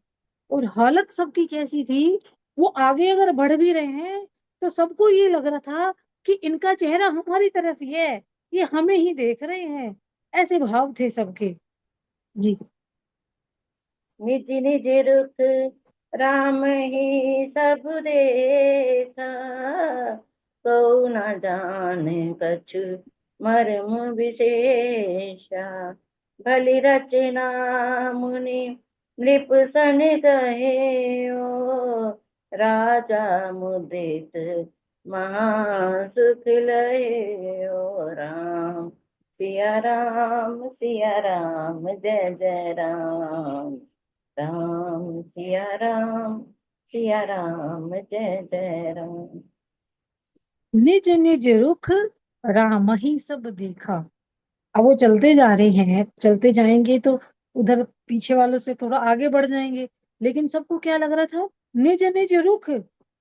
और हालत सबकी कैसी थी, वो आगे अगर बढ़ भी रहे हैं तो सबको ये लग रहा था कि इनका चेहरा हमारी तरफ ही है, ये हमें ही देख रहे हैं, ऐसे भाव थे सबके। जी। निज निज रुख राम ही सब देखा। को न जाने कछु मर्म विशेषा। भली रचना मुनि नृप सन कहे। राजा मुदित महासुख लहे। सिया राम जय जय राम। राम सिया राम जय जय राम। निज निज रुख राम ही सब देखा। अब वो चलते जा रहे हैं, चलते जाएंगे तो उधर पीछे वालों से थोड़ा आगे बढ़ जाएंगे, लेकिन सबको क्या लग रहा था, निज निज रुख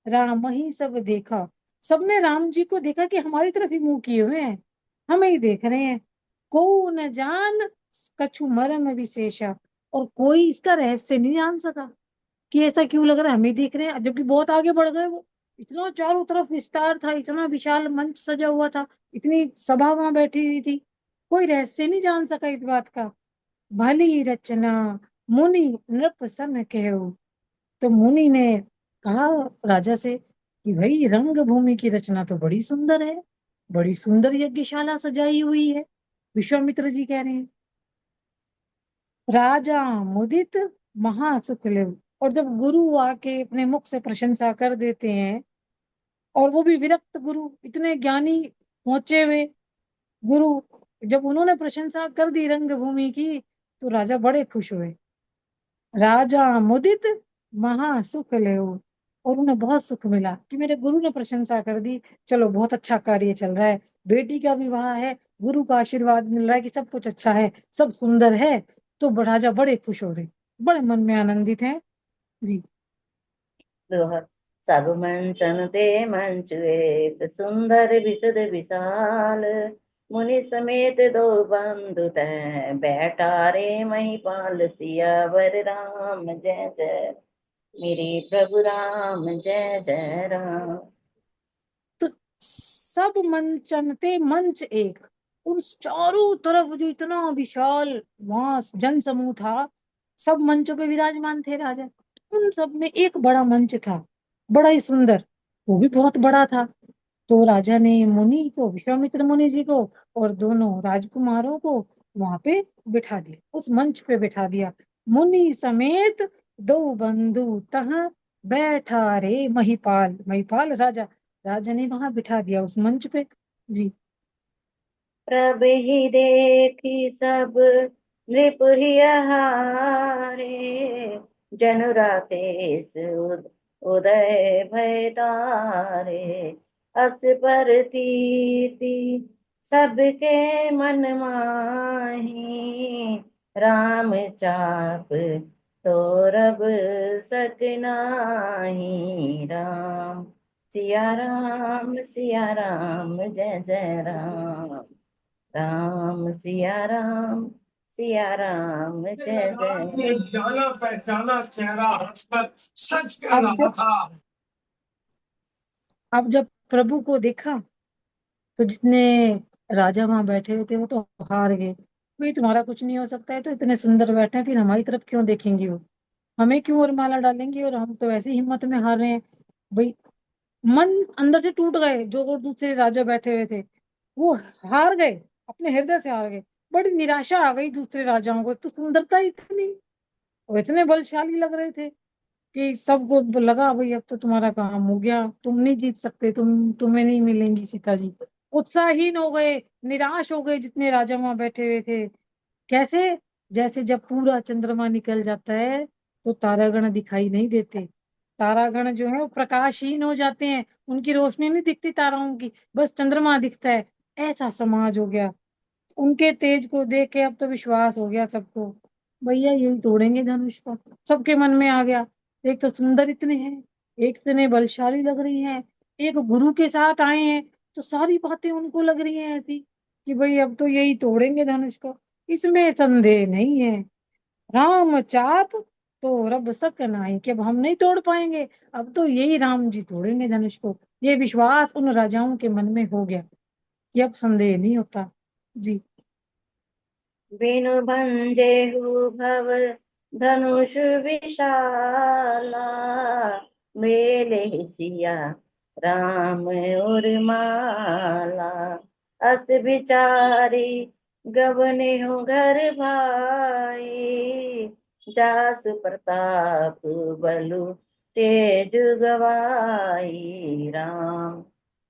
राम ही सब देखा। सबने राम जी को देखा कि हमारी तरफ ही मुंह किए हुए हैं, हमें ही देख रहे हैं। को न जान कछु मर्म विशेषा, और कोई इसका रहस्य नहीं जान सका कि ऐसा क्यों लग रहा है, हमें देख रहे हैं, जबकि बहुत आगे बढ़ गए वो। इतना चारों तरफ विस्तार था, इतना विशाल मंच सजा हुआ था, इतनी सभा वहां बैठी हुई थी, कोई रहस्य नहीं जान सका इस बात का। भली रचना मुनि नृप सन कहु। तो मुनि ने कहा राजा से कि भाई रंग भूमि की रचना तो बड़ी सुंदर है, बड़ी सुंदर यज्ञशाला सजाई हुई है। विश्वामित्र जी कह रहे हैं। राजा मुदित महासुख लेव। और जब गुरु आके अपने मुख से प्रशंसा कर देते हैं, और वो भी विरक्त गुरु, इतने ज्ञानी पहुंचे हुए गुरु, जब उन्होंने प्रशंसा कर दी रंगभूमि की, तो राजा बड़े खुश हुए। राजा मुदित महासुख लेव। और उन्हें बहुत सुख मिला कि मेरे गुरु ने प्रशंसा कर दी, चलो बहुत अच्छा कार्य चल रहा है, बेटी का विवाह है, गुरु का आशीर्वाद मिल रहा है कि सब कुछ अच्छा है, सब सुंदर है। तो राजा बड़े खुश हो रहे, बड़े मन में आनंदित हैं। जी। दोहा। सब मंचन ते मंच एक सुंदर विशद विशाल, मुनि समेत दो बंधु तै बैठा रे महिपाल। सियावर राम जय जय, मेरे प्रभु राम जय जय राम। तो सब मंचनते मंच एक, उन चारों तरफ जो इतना विशाल वहां जन समूह था, सब मंचों पे विराजमान थे राजा। उन सब में एक बड़ा मंच था, बड़ा ही सुंदर, वो भी बहुत बड़ा था। तो राजा ने मुनि को, विश्वामित्र मुनि जी को और दोनों राजकुमारों को वहां पे बिठा दिया, उस मंच पे बिठा दिया। मुनि समेत दो बंधु तह बैठा रे महिपाल। महिपाल राजा, राजा ने वहां बिठा दिया उस मंच पे। जी। प्रभ ही देखी सब नृप हिय हारे, जनु राकेश उदय भय तारे। अस पर रीति सबके मन माही, राम चाप तोरब सकनाही। राम सिया राम जय जय राम। राम सिया राम जय जय। एक जाना पहचाना चेहरा हंसकर सच कह रहा था। अब जब प्रभु को देखा, तो जितने राजा वहां बैठे हुए थे वो तो हार गए। भाई तुम्हारा कुछ नहीं हो सकता है, तो इतने सुंदर बैठे हैं, फिर हमारी तरफ क्यों देखेंगे वो, हमें क्यों और माला डालेंगे, और हम तो ऐसी हिम्मत में हार रहे हैं। भाई मन अंदर से टूट गए, जो और दूसरे राजा बैठे हुए थे वो हार गए, अपने हृदय से हार गए। बड़ी निराशा आ गई दूसरे राजाओं को, एक तो सुंदरता इतनी, और इतने बलशाली लग रहे थे कि सबको लगा भाई अब तो तुम्हारा काम हो गया, तुम नहीं जीत सकते, तुम्हें नहीं मिलेंगी सीता जी। उत्साहीन हो गए, निराश हो गए जितने राजा वहां बैठे हुए थे। कैसे, जैसे जब पूरा चंद्रमा निकल जाता है तो तारागण दिखाई नहीं देते, तारागण जो है वो प्रकाशहीन हो जाते हैं, उनकी रोशनी नहीं दिखती ताराओं की, बस चंद्रमा दिखता है। ऐसा समाज हो गया। उनके तेज को देख के अब तो विश्वास हो गया सबको, भैया यही तोड़ेंगे धनुष को। सबके मन में आ गया, एक तो सुंदर इतने हैं, एक इतने बलशाली लग रही हैं, एक गुरु के साथ आए हैं, तो सारी बातें उनको लग रही हैं ऐसी कि भाई अब तो यही तोड़ेंगे धनुष को, इसमें संदेह नहीं है। राम चाप तो रब सक नाई, कि अब हम नहीं तोड़ पाएंगे, अब तो यही राम जी तोड़ेंगे धनुष को। ये विश्वास उन राजाओं के मन में हो गया कि अब संदेह नहीं होता। जी। बिनु भंजेहु भव धनुष विशाला, मेले सिया राम उर्माला। अस बिचारी गवने हो घर भाई, जास प्रताप बलु तेज गवाई।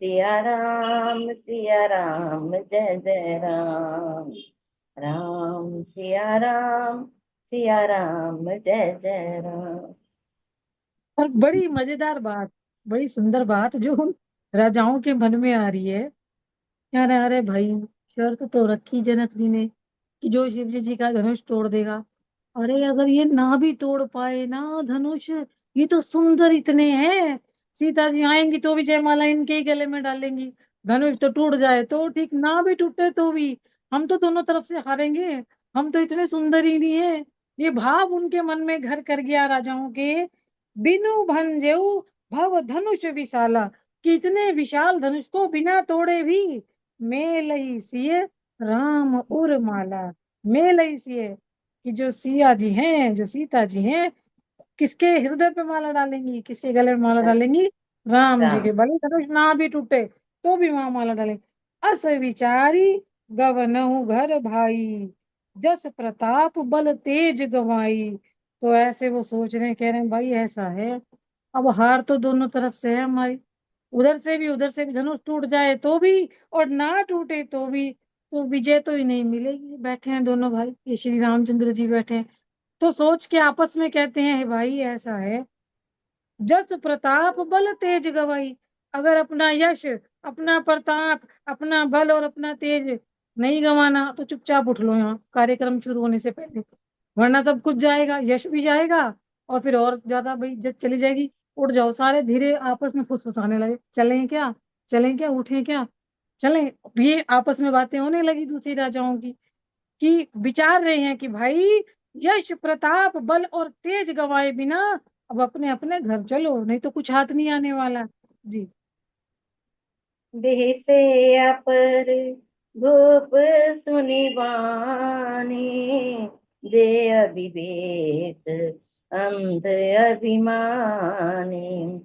सिया राम जय जय राम। सिया राम जय जय राम। और बड़ी मजेदार बात, बड़ी सुंदर बात जो उन राजाओं के मन में आ रही है, कह रहे अरे भाई, शर्त तो रखी जनक जी ने कि जो शिव जी का धनुष तोड़ देगा। अरे अगर ये ना भी तोड़ पाए ना धनुष, ये तो सुंदर इतने हैं, सीता जी आएंगी तो भी जयमाला इनके ही गले में डालेंगी। धनुष तो टूट जाए तो ठीक, ना भी टूटे तो भी हम तो दोनों तरफ से हारेंगे, हम तो इतने सुंदर ही नहीं है। ये भाव उनके मन में घर कर गया राजाओं के। बिनु भंजेऊ भव धनुष विशाला, कि इतने विशाल धनुष को बिना तोड़े भी मेलई सिए राम उर माला। मेलई सिए, कि जो सिया जी हैं, जो सीता जी हैं, किसके हृदय पे माला डालेंगी, किसके गले में माला डालेंगी? राम जी के। राम। भले धनुष ना भी टूटे तो भी वहां माला डालेंगे। अस विचारी गवनहु घर भाई, जस प्रताप बल तेज गवाई। तो ऐसे वो सोच रहे हैं, कह रहे हैं भाई ऐसा है, अब हार तो दोनों तरफ से है हमारी, उधर से भी धनुष टूट जाए तो भी, और ना टूटे तो भी, तो विजय तो ही नहीं मिलेगी। बैठे हैं दोनों भाई, ये श्री रामचंद्र जी बैठे हैं, तो सोच के आपस में कहते हैं, "हे भाई ऐसा है, जस प्रताप बल तेज गवाई, अगर अपना यश, अपना प्रताप, अपना बल और अपना तेज नहीं गंवाना तो चुपचाप उठ लो यहाँ कार्यक्रम शुरू होने से पहले, वरना सब कुछ जाएगा, यश भी जाएगा, और फिर और ज्यादा भाई इज्जत चली जाएगी। उठ जाओ सारे।" धीरे आपस में फुसफुसाने लगे, चलें क्या, चलें क्या, उठें क्या, चलें। ये आपस में बातें होने लगी दूसरी राजाओं की, कि विचार रहे हैं कि भाई यश प्रताप बल और तेज गवाए बिना अब अपने अपने घर चलो, नहीं तो कुछ हाथ नहीं आने वाला। जी। बिहसे अपर भूप सुनि बानी, जे अभिवेक अंध अभिमानी,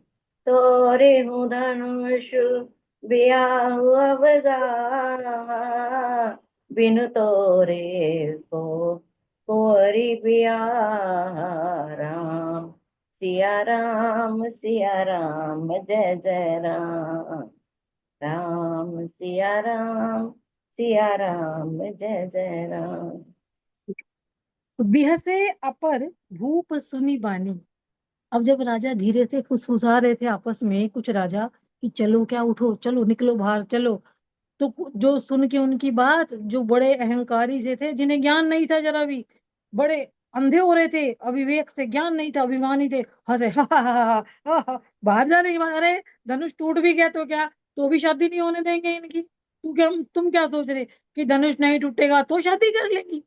तोरे हूँ धनुष ब्याहु अवगाहा, बिनु तोरे को कोरी ब्याह। राम सिया राम जय जय राम। राम सिया राम जय जय राम। तो बिहसे अपर भूप सुनी बानी। अब जब राजा धीरे से फुसफुसा रहे थे आपस में कुछ राजा, कि चलो क्या, उठो, चलो निकलो बाहर चलो, तो जो सुन के उनकी बात, जो बड़े अहंकारी से थे, जिन्हें ज्ञान नहीं था जरा भी, बड़े अंधे हो रहे थे, अविवेक से ज्ञान नहीं था, अभिमानी थे, हंसे हा हा हा हा हा हा। बाहर जाने के बाद, अरे धनुष टूट भी गया तो क्या, तो भी शादी नहीं होने देंगे इनकी। तुम क्या सोच रहे कि धनुष नहीं टूटेगा तो शादी कर लेगी?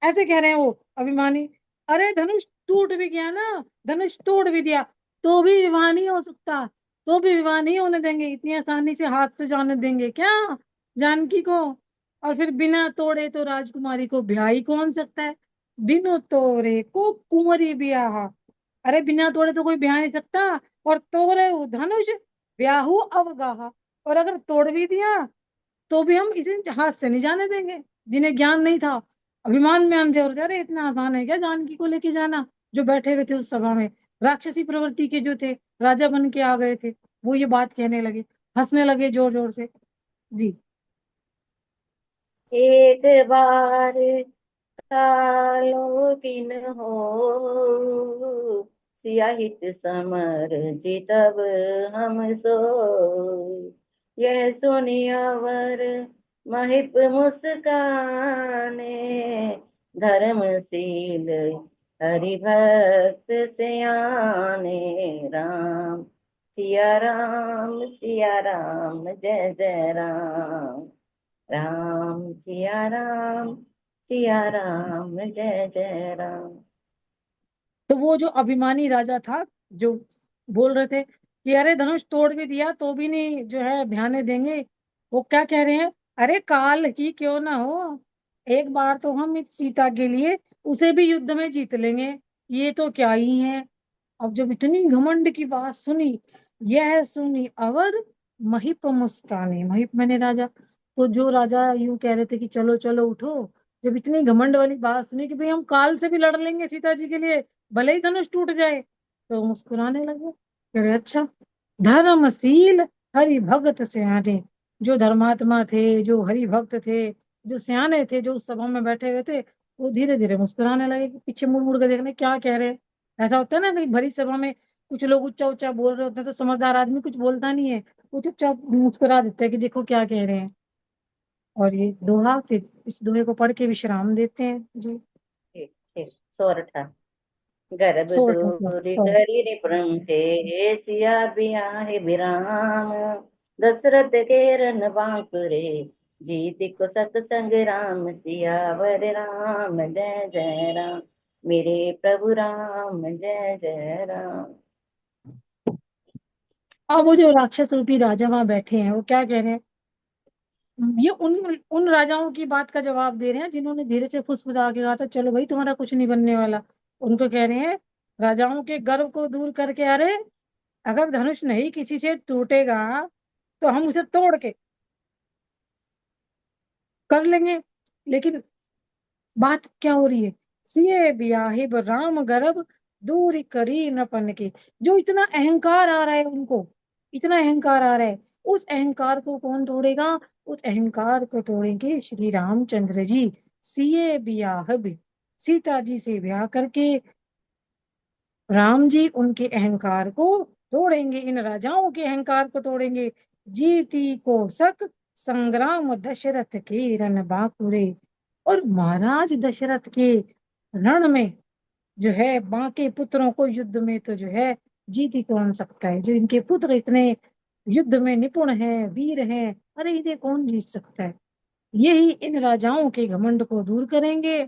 ऐसे कह रहे हैं वो अभिमानी। अरे धनुष टूट भी गया ना, धनुष तोड़ भी दिया तो भी विवाह नहीं हो सकता, तो भी विवाह नहीं होने देंगे, इतनी आसानी से हाथ से जाने देंगे क्या जानकी को? और फिर बिना तोड़े तो राजकुमारी को ब्याह ही कौन सकता है? बिनु तोड़े को कुंवरी ब्याह। अरे बिना तोड़े तो कोई ब्याह नहीं सकता, और तोड़े वो धनुष ब्याहु अवगाह, और अगर तोड़ भी दिया तो भी हम इसे हाथ से नहीं जाने देंगे। जिन्हें ज्ञान नहीं था, अभिमान में अंधे होते, अरे इतना आसान है क्या जानकी को लेके जाना? जो बैठे हुए थे उस सभा में, राक्षसी प्रवृत्ति के जो थे, राजा बन के आ गए थे, वो ये बात कहने लगे, हंसने लगे जोर जोर से। जी। एक बार कालो किन हो, सियाहित समर जितब हम सो। यह सुनी अवर महिप मुस्काने, धर्मशील हरि भक्त सयाने। सिया राम जय जय राम। सिया राम जय जय राम। तो वो जो अभिमानी राजा था, जो बोल रहे थे कि अरे धनुष तोड़ भी दिया तो भी नहीं जो है बयाने देंगे, वो क्या कह रहे हैं, अरे काल ही क्यों ना हो, एक बार तो हम इस सीता के लिए उसे भी युद्ध में जीत लेंगे, ये तो क्या ही है। अब जब इतनी घमंड की बात सुनी, यह सुनी अवर महिप मुस्काने, महिप मैंने राजा, तो जो राजा यूं कह रहे थे कि चलो चलो उठो, जब इतनी घमंड वाली बात सुनी कि भाई हम काल से भी लड़ लेंगे सीता जी के लिए, भले ही धनुष टूट जाए, तो मुस्कुराने लगे, कह रहे अच्छा, धर्मशील हरि भगत सियाने। जो धर्मात्मा थे, जो हरि भक्त थे, जो सियाने थे, जो उस सभा में बैठे हुए थे, वो धीरे धीरे मुस्कुराने लगे, कि पीछे मुड़ मुड़ के देखने क्या कह रहे हैं। ऐसा होता है ना कि भरी सभा में कुछ लोग ऊंचा ऊंचा बोल रहे होते हैं तो समझदार आदमी कुछ बोलता नहीं है, वो चुपचाप मुस्कुरा देता है कि देखो क्या कह रहे हैं। और ये दोहा, फिर इस दोहे को पढ़ के विश्राम देते हैं जी। ठीक ठीक। सोरठा। गर्भ सोच दूरी मतलब करी रिपुरम थे, सिया बियाहि बिराम। दशरथ के रन बांकुरे, जीति को सत संग राम। सियावर राम जय जय राम, मेरे प्रभु राम जय जय राम। अब वो जो राक्षस रूपी राजा वहां बैठे हैं वो क्या कह रहे हैं, ये उन उन राजाओं की बात का जवाब दे रहे हैं जिन्होंने धीरे से फुसफुसा के कहा था चलो भाई तुम्हारा कुछ नहीं बनने वाला। उनको कह रहे हैं, राजाओं के गर्व को दूर करके, अरे अगर धनुष नहीं किसी से टूटेगा तो हम उसे तोड़ के कर लेंगे। लेकिन बात क्या हो रही है, सिए बियाहिब राम गर्भ दूर करी नपन की। जो इतना अहंकार आ रहा है उनको, इतना अहंकार आ रहा है, उस अहंकार को कौन तोड़ेगा, उस अहंकार को तोड़ेंगे श्री रामचंद्र जी। सिए बियाहिब, सीता जी से ब्याह करके राम जी उनके अहंकार को तोड़ेंगे, इन राजाओं के अहंकार को तोड़ेंगे। जीती को सक संग्राम दशरथ के रण बांकुरे। और महाराज दशरथ के रण में जो है बांके पुत्रों को युद्ध में तो जो है जीत ही कौन सकता है, जो इनके पुत्र इतने युद्ध में निपुण हैं, वीर हैं, अरे इन्हें कौन जीत सकता है। यही इन राजाओं के घमंड को दूर करेंगे,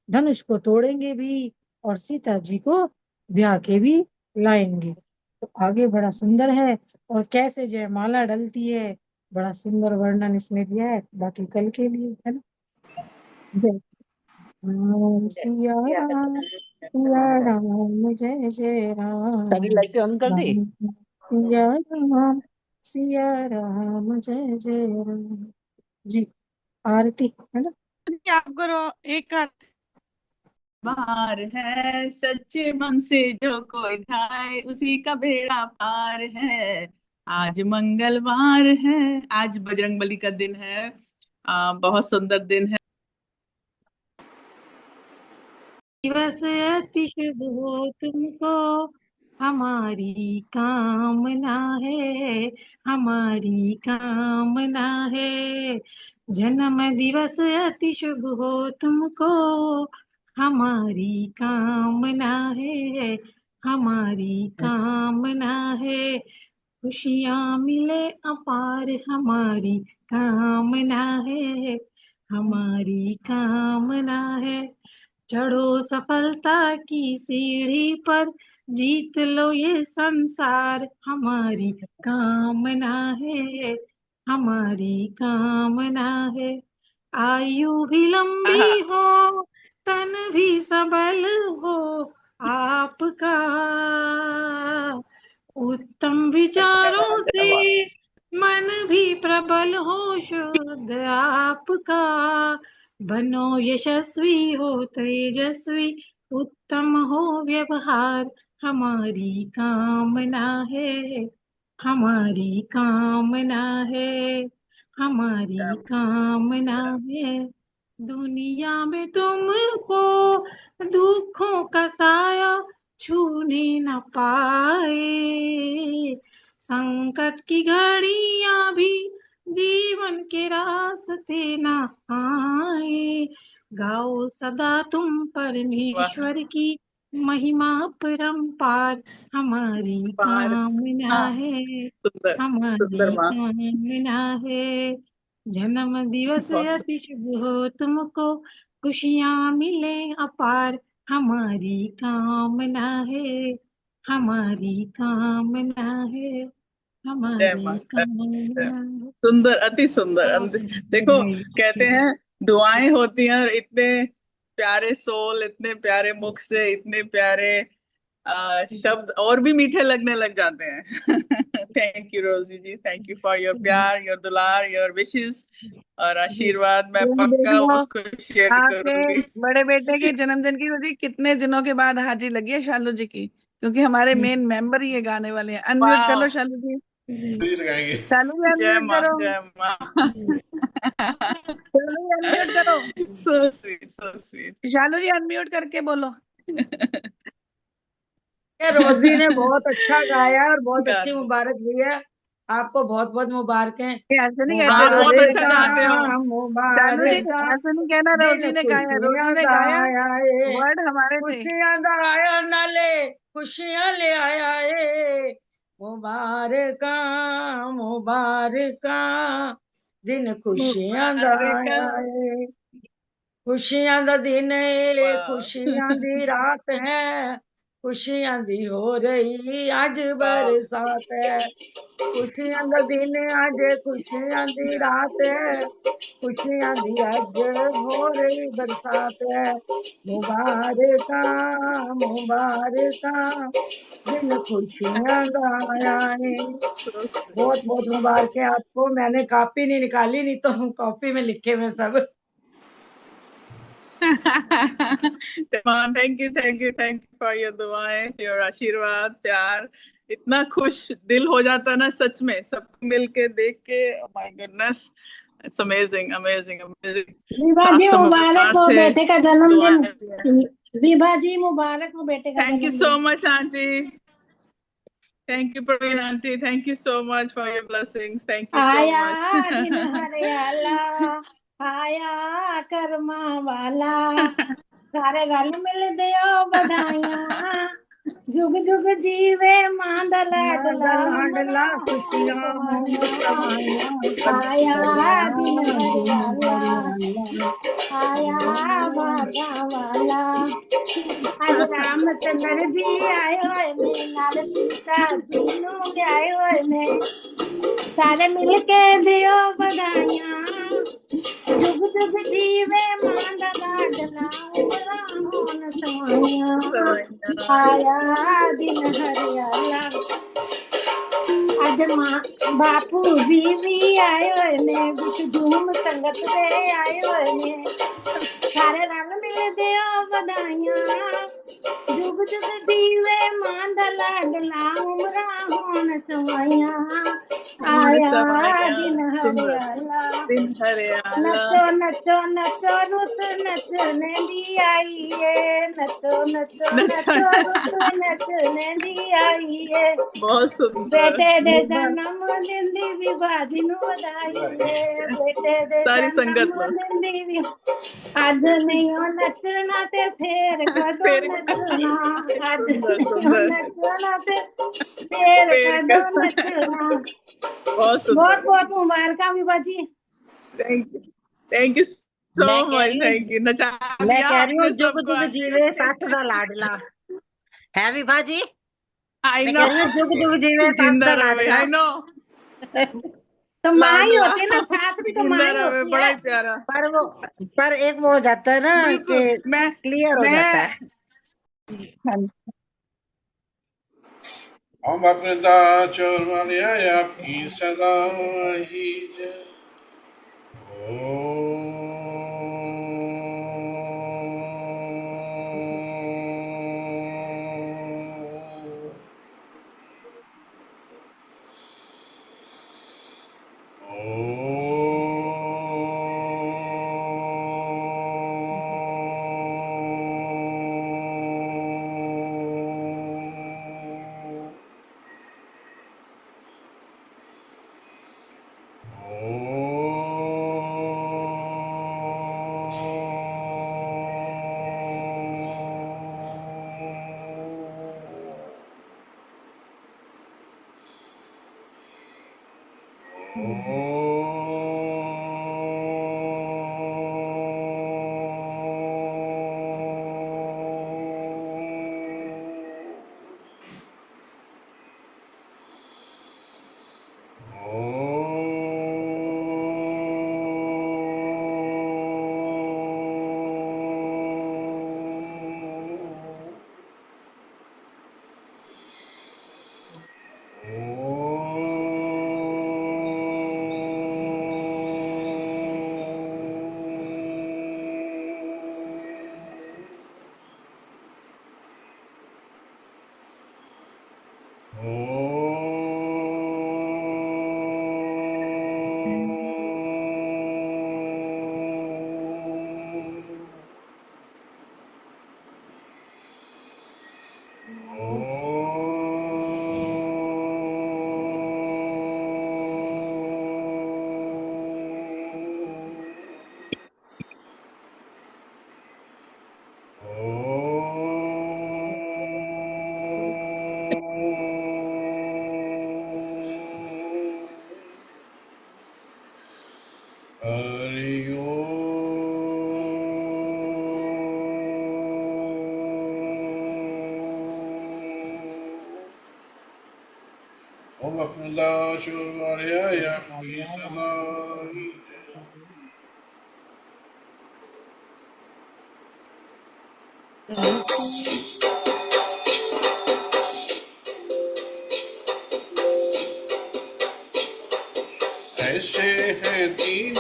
धनुष को तोड़ेंगे भी, और सीता जी को ब्याह के भी लाएंगे। तो आगे बड़ा सुंदर है, और कैसे जयमाला डलती है, बड़ा सुंदर वर्णन इसमें दिया है, बाकी कल के लिए है ना। जय राम जय सिया राम, सिया राम। राम जय जय सारी राम। लाइटें ऑन कर दी। राम सिया राम, सिया राम जय जय राम। जी, आरती है ना। आप करो एक हाथ। बार है सच्चे मन से जो कोई ढाए, उसी का बेड़ा पार है। आज मंगलवार है, आज बजरंगबली का दिन है। बहुत सुंदर दिन है। दिवस अति शुभ हो तुमको, हमारी कामना है, हमारी कामना है। जन्म दिवस अति शुभ हो तुमको, हमारी कामना है, हमारी कामना है। खुशियाँ मिले अपार, हमारी कामना है, हमारी कामना है। चढ़ो सफलता की सीढ़ी पर, जीत लो ये संसार, हमारी कामना है, हमारी कामना है। आयु भी लंबी आहा, हो, तन भी सबल हो, आपका उत्तम विचारों से मन भी प्रबल हो, शुद्ध आपका। बनो यशस्वी हो तेजस्वी, उत्तम हो व्यवहार, हमारी कामना है, हमारी कामना है, हमारी कामना है। दुनिया में तुमको दुखों का साया छूने न पाए, संकट की घड़ियां भी जीवन के रास्ते न आए। गाओ सदा तुम वाह, परमेश्वर की महिमा परम्पार, हमारी बाहर। कामना हाँ, है, सुंदर सुंदर हमारी माँ। कामना है। जन्म दिवस बहुत अति शुभ हो तुमको, खुशियाँ मिले अपार, हमारी कामना है, हमारी कामना है, जय हमारी माँ, जय जय। कामना है। सुंदर, अति सुंदर। देखो, कहते हैं दुआएं होती हैं, और इतने प्यारे सोल, इतने प्यारे मुख से इतने प्यारे शब्द और भी मीठे लगने लग जाते हैं। थैंक यू रोजी जी, थैंक यू फॉर योर प्यार, योर दुलार, योर विशेस और जी जी, आशीर्वाद। मैं ये देख पक्का लो, उसको शेयर आपके करूंगी। बड़े बेटे के जन्मदिन की खुशी कितने दिनों के बाद हाजिरी लगी है शालू जी की, क्योंकि हमारे मेन मेंबर ही ये गाने वाले हैं। अनम्यूट कर वाह, लो शालू जी। जी शालू जी जय अनम्यूट माँ, करो। जय माँ। जी। शालू जी अनम्यूट करो। So sweet, so sweet. Shalu ji unmute करके बोलो। रोजी ने बहुत अच्छा गाया और बहुत अच्छी गाते। मुबारक दी है। आपको बहुत बहुत मुबारकें। ऐसे नहीं हाँ, कहते, बहुत रोजी ने अच्छा गाया। गाते हो। शानू जी मुबारक ऐसे नहीं कहना, रोजी दिन ने गाया, रोजी खुशियां ने दा गाया, आया है, वर्ड हमारे थे। खुशियां दा आया नाले खुशियां ले आया है। मुबारका मुबारका दिन खुशियां दा मुबारक आया है। खुशियां दा दिन है, खुशियां दी रात है, खुशियां दी हो रही आज बरसात है। खुशियां दा दिन है आज, खुशियां दी रात है, खुशियां दी अज हो रही बरसात है। मुबारका मुबारका दिन खुशियां दा आया है। बहुत बहुत मुबारक है आपको। मैंने कॉपी नहीं निकाली, नहीं तो हम कॉपी में लिखे हुए सब। थैंक यू फॉर योर दुआएं, योर आशीर्वाद, प्यार। इतना खुश दिल हो जाता ना सच में, सबको मिलके देख के। My goodness, it's amazing amazing amazing. Vibha सात जी मुबारक समाज हो से बेटे का जन्मदिन। दुआएं। विभा जी मुबारक हो बेटे का थैंक यू जन्मदिन। सो मच आंटी। थैंक यू प्रवीण आंटी, thank you so much for your blessings, thank you so आया दिन मच। हरियाला, आया कर्मा वाला, सारे रल मिल दियो बधाइयां, जुग जुग जीवे मां दा लाडला, लाडला उमरां होण खुशियां हों समाइयां। समाइयां, आया दिन दिन हरियाला, हरियाला आया भागा वाला, आज रामचंद्र जी आए होए ने, नाल सीता जी नू ब्याए होए ने, सारे मिल के दियो बधाइयां, जुग जुग जीवे मां दा लाडला, उमरां होण समाइयां। आया दिन हरियाला, आज मां बापू बीवी आए होए ने, बिच झूम संगत दे आए होए ने, सारे रल मिल दियो बधाइयां, जुग जुग जीवे मां दा लाडला, उमरां होण समाइयां। आया दिन हरियाला, दिन हरियाला। नचो नचो नचो रुत नचने दी आई है, नचो नचो नचो रुत नचने दी आई है, बहुत सुंदर। बेटे दे जन्मदिन दी विभा जी नू बधाई है, बेटे दे सारी संगत लोग जन्मदिन दी अज नहीं हो नचना ते फिर कदों फिर नचना, अज सुंदर नहीं हो सुंदर। नचना ते फिर फिर कदों कैसा। नचना। बहुत बहुत सुंदर। बहुत मुबारक विभा जी। थैंक यू सो मैं कह मच, रही थैंक हूँ यू। नचा मैं दिया कह रही हूँ आपने जुग सबको जुग आंटी। जीवे सस दा लाडला है विभा जी। आई मैं नो, कह रही हूँ जुग जुग जीवे सस जिंदा दा रहे, लाडला। I know. तो माँ ही लाडला होती है ना, सास भी तो माँ जिंदा ही रहे, होती बड़ा है। ही प्यारा। पर वो पर एक वो हो जाता है ना कि बिल्कुल। क्लियर हो जाता है। मैं हम अपने दाचर वालिया आपकी सदा ही जय। Oh लक्ष्मणदास और वालिया आपकी सदा ही ऐसे हैं दीन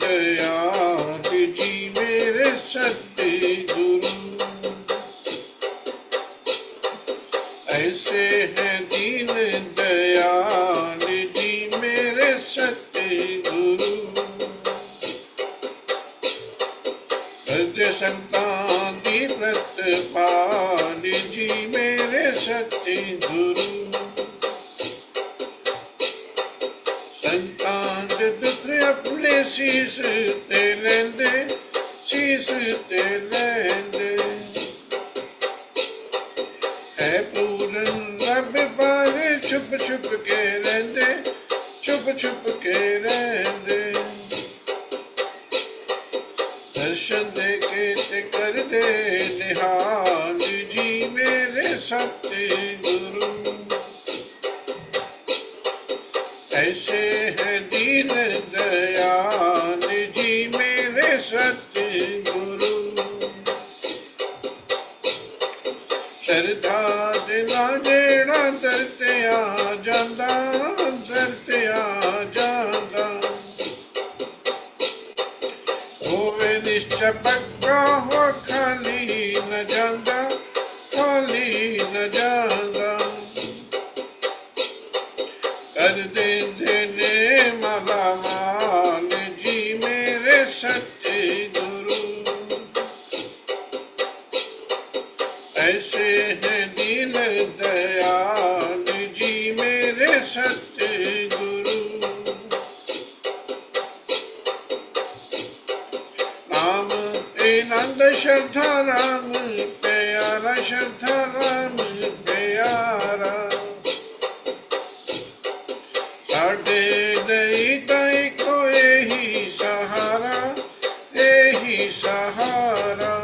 दयाल जी मेरे सतगुरु, ऐसे हैं दीन दयाल जी मेरे सतगुरु, संतान दी प्रतिपाल जी मेरे सतगुरु, संतान दे दुख अपने शीस ते लेंदे, शीस ते लेंदे, है पूरन रब बारे छुप छुप के रहंदे, छुप छुप के रहंदे, दर्शन दे के ते कर दे निहाल जी मेरे सतगुरु, ऐसे हैं दीन दयाल जी मेरे सतगुरु, श्रद्धा दिला जेड़ा दर ते आ जांदा, दर ते आ जांदा, होवे निश्चय पक्का हो खाली न जांदा, खाली न जांदा, कर देंदे ने माला माल जी मेरे सतगुरु, ऐसे हैं दीन दयाल जी मेरे सतगुरु, नाम आनंद श्रद्धा राम प्यारा, श्रद्धा राम प्यारा, साडे नहीं ताई को यही सहारा, यही सहारा,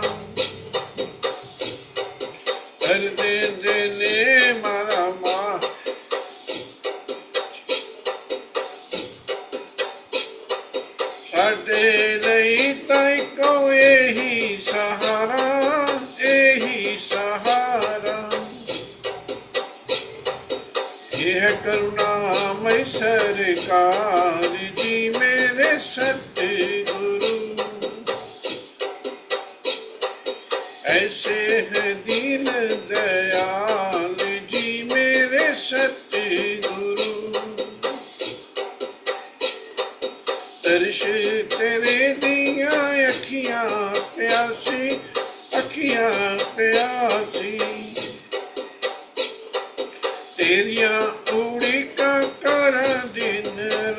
कर दे ने मारा माँ, साडे नहीं ताई को यही सहारा, यही सहारा, यह करुणामय सरकार जी मेरे सतगुरु, ऐसे हैं दीन दयाल जी मेरे सतगुरु, दर्श तेरे दिया अखियां प्यासी, अखियां प्यासी, तेरिया उड़िका करा दिन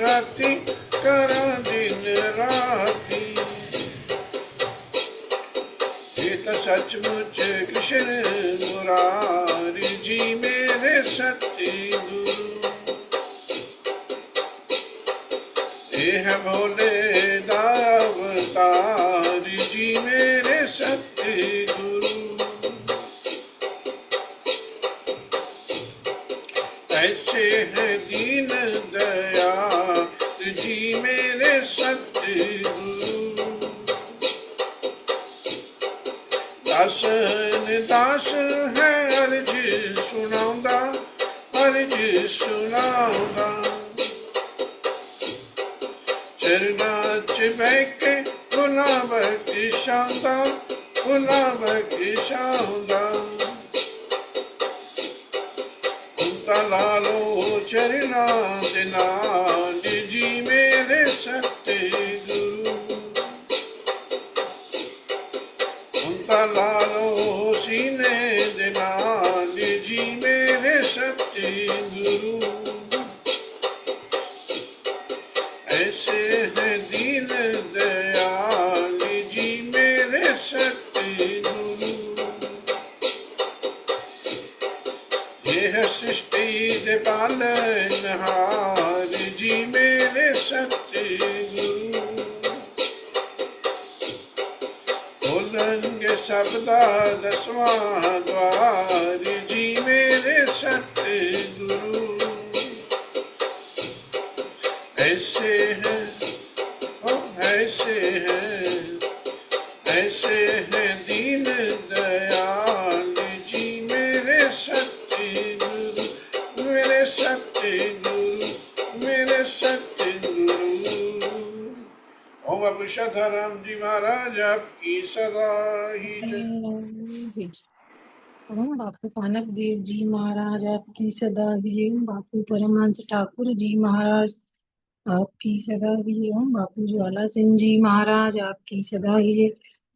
राती, करा दिन राती, ये तो सचमुच कृष्ण मुरारी जी मेरे सतगुरु, ये है भोले दावतार जी मेरे सतगुरु, ऐसे हैं दीन दयाल जी मेरे सतगुरु, दासन दास है अर्ज सुनाउंदा, अर्ज सुनाउंदा, चरना च बह के गुलाब की शांदा, गुलाब की शांदा, लालो चरना दे नाल जी मेरे सतगुरु, लालो सीने दे नाल जी मेरे सतगुरु, ऐसे हैं दीन दयाल जी मेरे सतगुरु, यह सृष्टि दे पालनहार जी मेरे सतगुरु, खोलेंगे सबदा दसवां द्वार जी मेरे सतगुरु, सदाराम जी महाराज आपकी सदा ही जय। ओम बापू पानक देव जी महाराज आपकी सदा विजय। ओम बापू परमहंस ठाकुर जी महाराज आपकी सदा विजय। ओम बापू ज्वाला सिंह जी महाराज आपकी सदा विजय।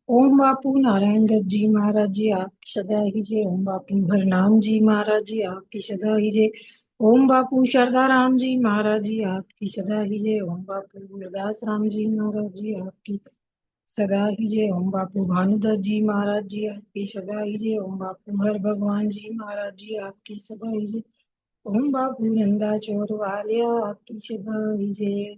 ओम बापू नारायण दत्त जी महाराज जी आपकी सदा विजय। ओम बापू भरनाम जी महाराज जी आपकी सदा विजय। ओम बापू शारदाराम जी महाराज जी आपकी सदा विजय। ओम बापू गुरदास राम जी महाराज जी आपकी सदा कीजिए। ओम बापू भानुदास जी महाराज जी आपकी सदा कीजिए। ओम बापू हर भगवान जी महाराज जी आपकी सदा कीजिए। ओम बापू नंदा चोर वालिया आपकी सदा कीजिए।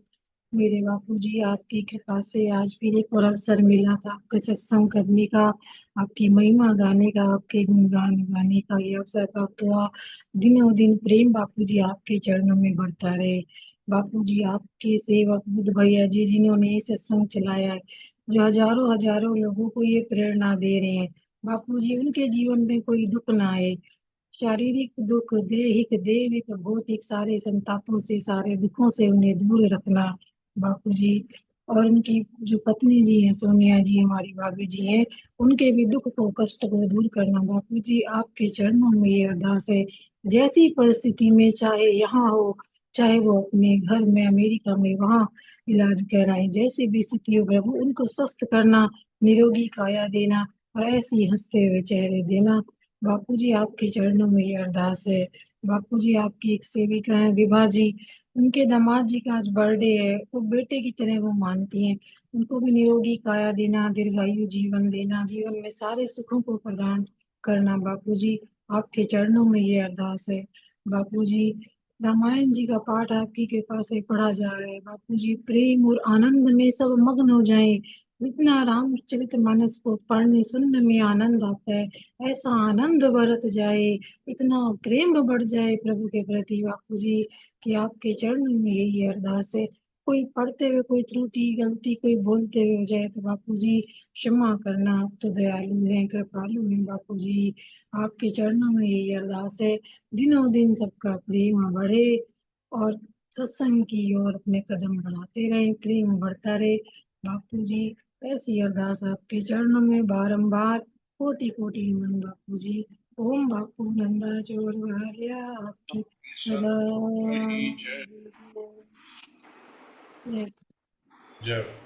मेरे बापू जी आपकी कृपा से आज फिर एक और अवसर मिला था आपका सत्संग करने का, आपकी महिमा गाने का, आपके गुणगान गाने का ये अवसर प्राप्त हुआ। दिनों दिन प्रेम बापू जी आपके चरणों में बढ़ता रहे। बापू जी आपके सेवक बुद्ध भैया जी जिन्होंने ये सत्संग चलाया है, जो हजारों हजारों लोगों को ये प्रेरणा दे रहे हैं, बापू जी उनके जीवन में कोई दुख ना आए। शारीरिक दुख, दैहिक, दैविक, भौतिक सारे संतापों से, सारे दुखों से उन्हें दूर रखना बापू जी। और उनकी जो पत्नी जी हैं सोनिया जी, हमारी भाभी जी हैं, उनके भी दुख को, कष्ट को दूर करना बापू जी। आपके चरणों में ये अरदास है, जैसी परिस्थिति में, चाहे यहाँ हो चाहे वो अपने घर में अमेरिका में वहाँ इलाज कराएं, जैसी भी स्थिति हो प्रभु उनको स्वस्थ करना, निरोगी काया देना और ऐसी हंसते हुए चेहरे देना बापू जी। आपके चरणों में ये अरदास है बापू जी। आपकी एक सेविका है विभा जी, उनके दामाद जी का आज बर्थडे है, वो बेटे की तरह वो मानती हैं, उनको भी निरोगी काया देना, दीर्घायु जीवन देना, जीवन में सारे सुखों को प्रदान करना बापू जी। आपके चरणों में ये अरदास है बापू जी। रामायण जी का पाठ आपकी कृपा से पढ़ा जा रहा है बापू जी, प्रेम और आनंद में सब मग्न हो जाएं। जितना रामचरितमानस को पढ़ने सुनने में आनंद आता है, ऐसा आनंद बरत जाए, इतना प्रेम बढ़ जाए प्रभु के प्रति बापू जी, कि आपके चरणों में यही अरदास है। कोई पढ़ते हुए कोई त्रुटि गलती कोई बोलते हुए हो जाए तो बापू जी क्षमा करना, आप तो दयालु हैं कृपालु हैं बापू जी। आपके चरणों में यही अरदास है, दिनों दिन सबका प्रेम बढ़े और सत्संग की ओर अपने कदम बढ़ाते रहे, प्रेम बढ़ता रहे बापू जी। ऐसी अरदास आपके चरणों में बारंबार कोटि कोटि नमन बापू जी। ओम बापू नंदा चोर वालिया आपकी सदा सदा ही जय। जय। जय।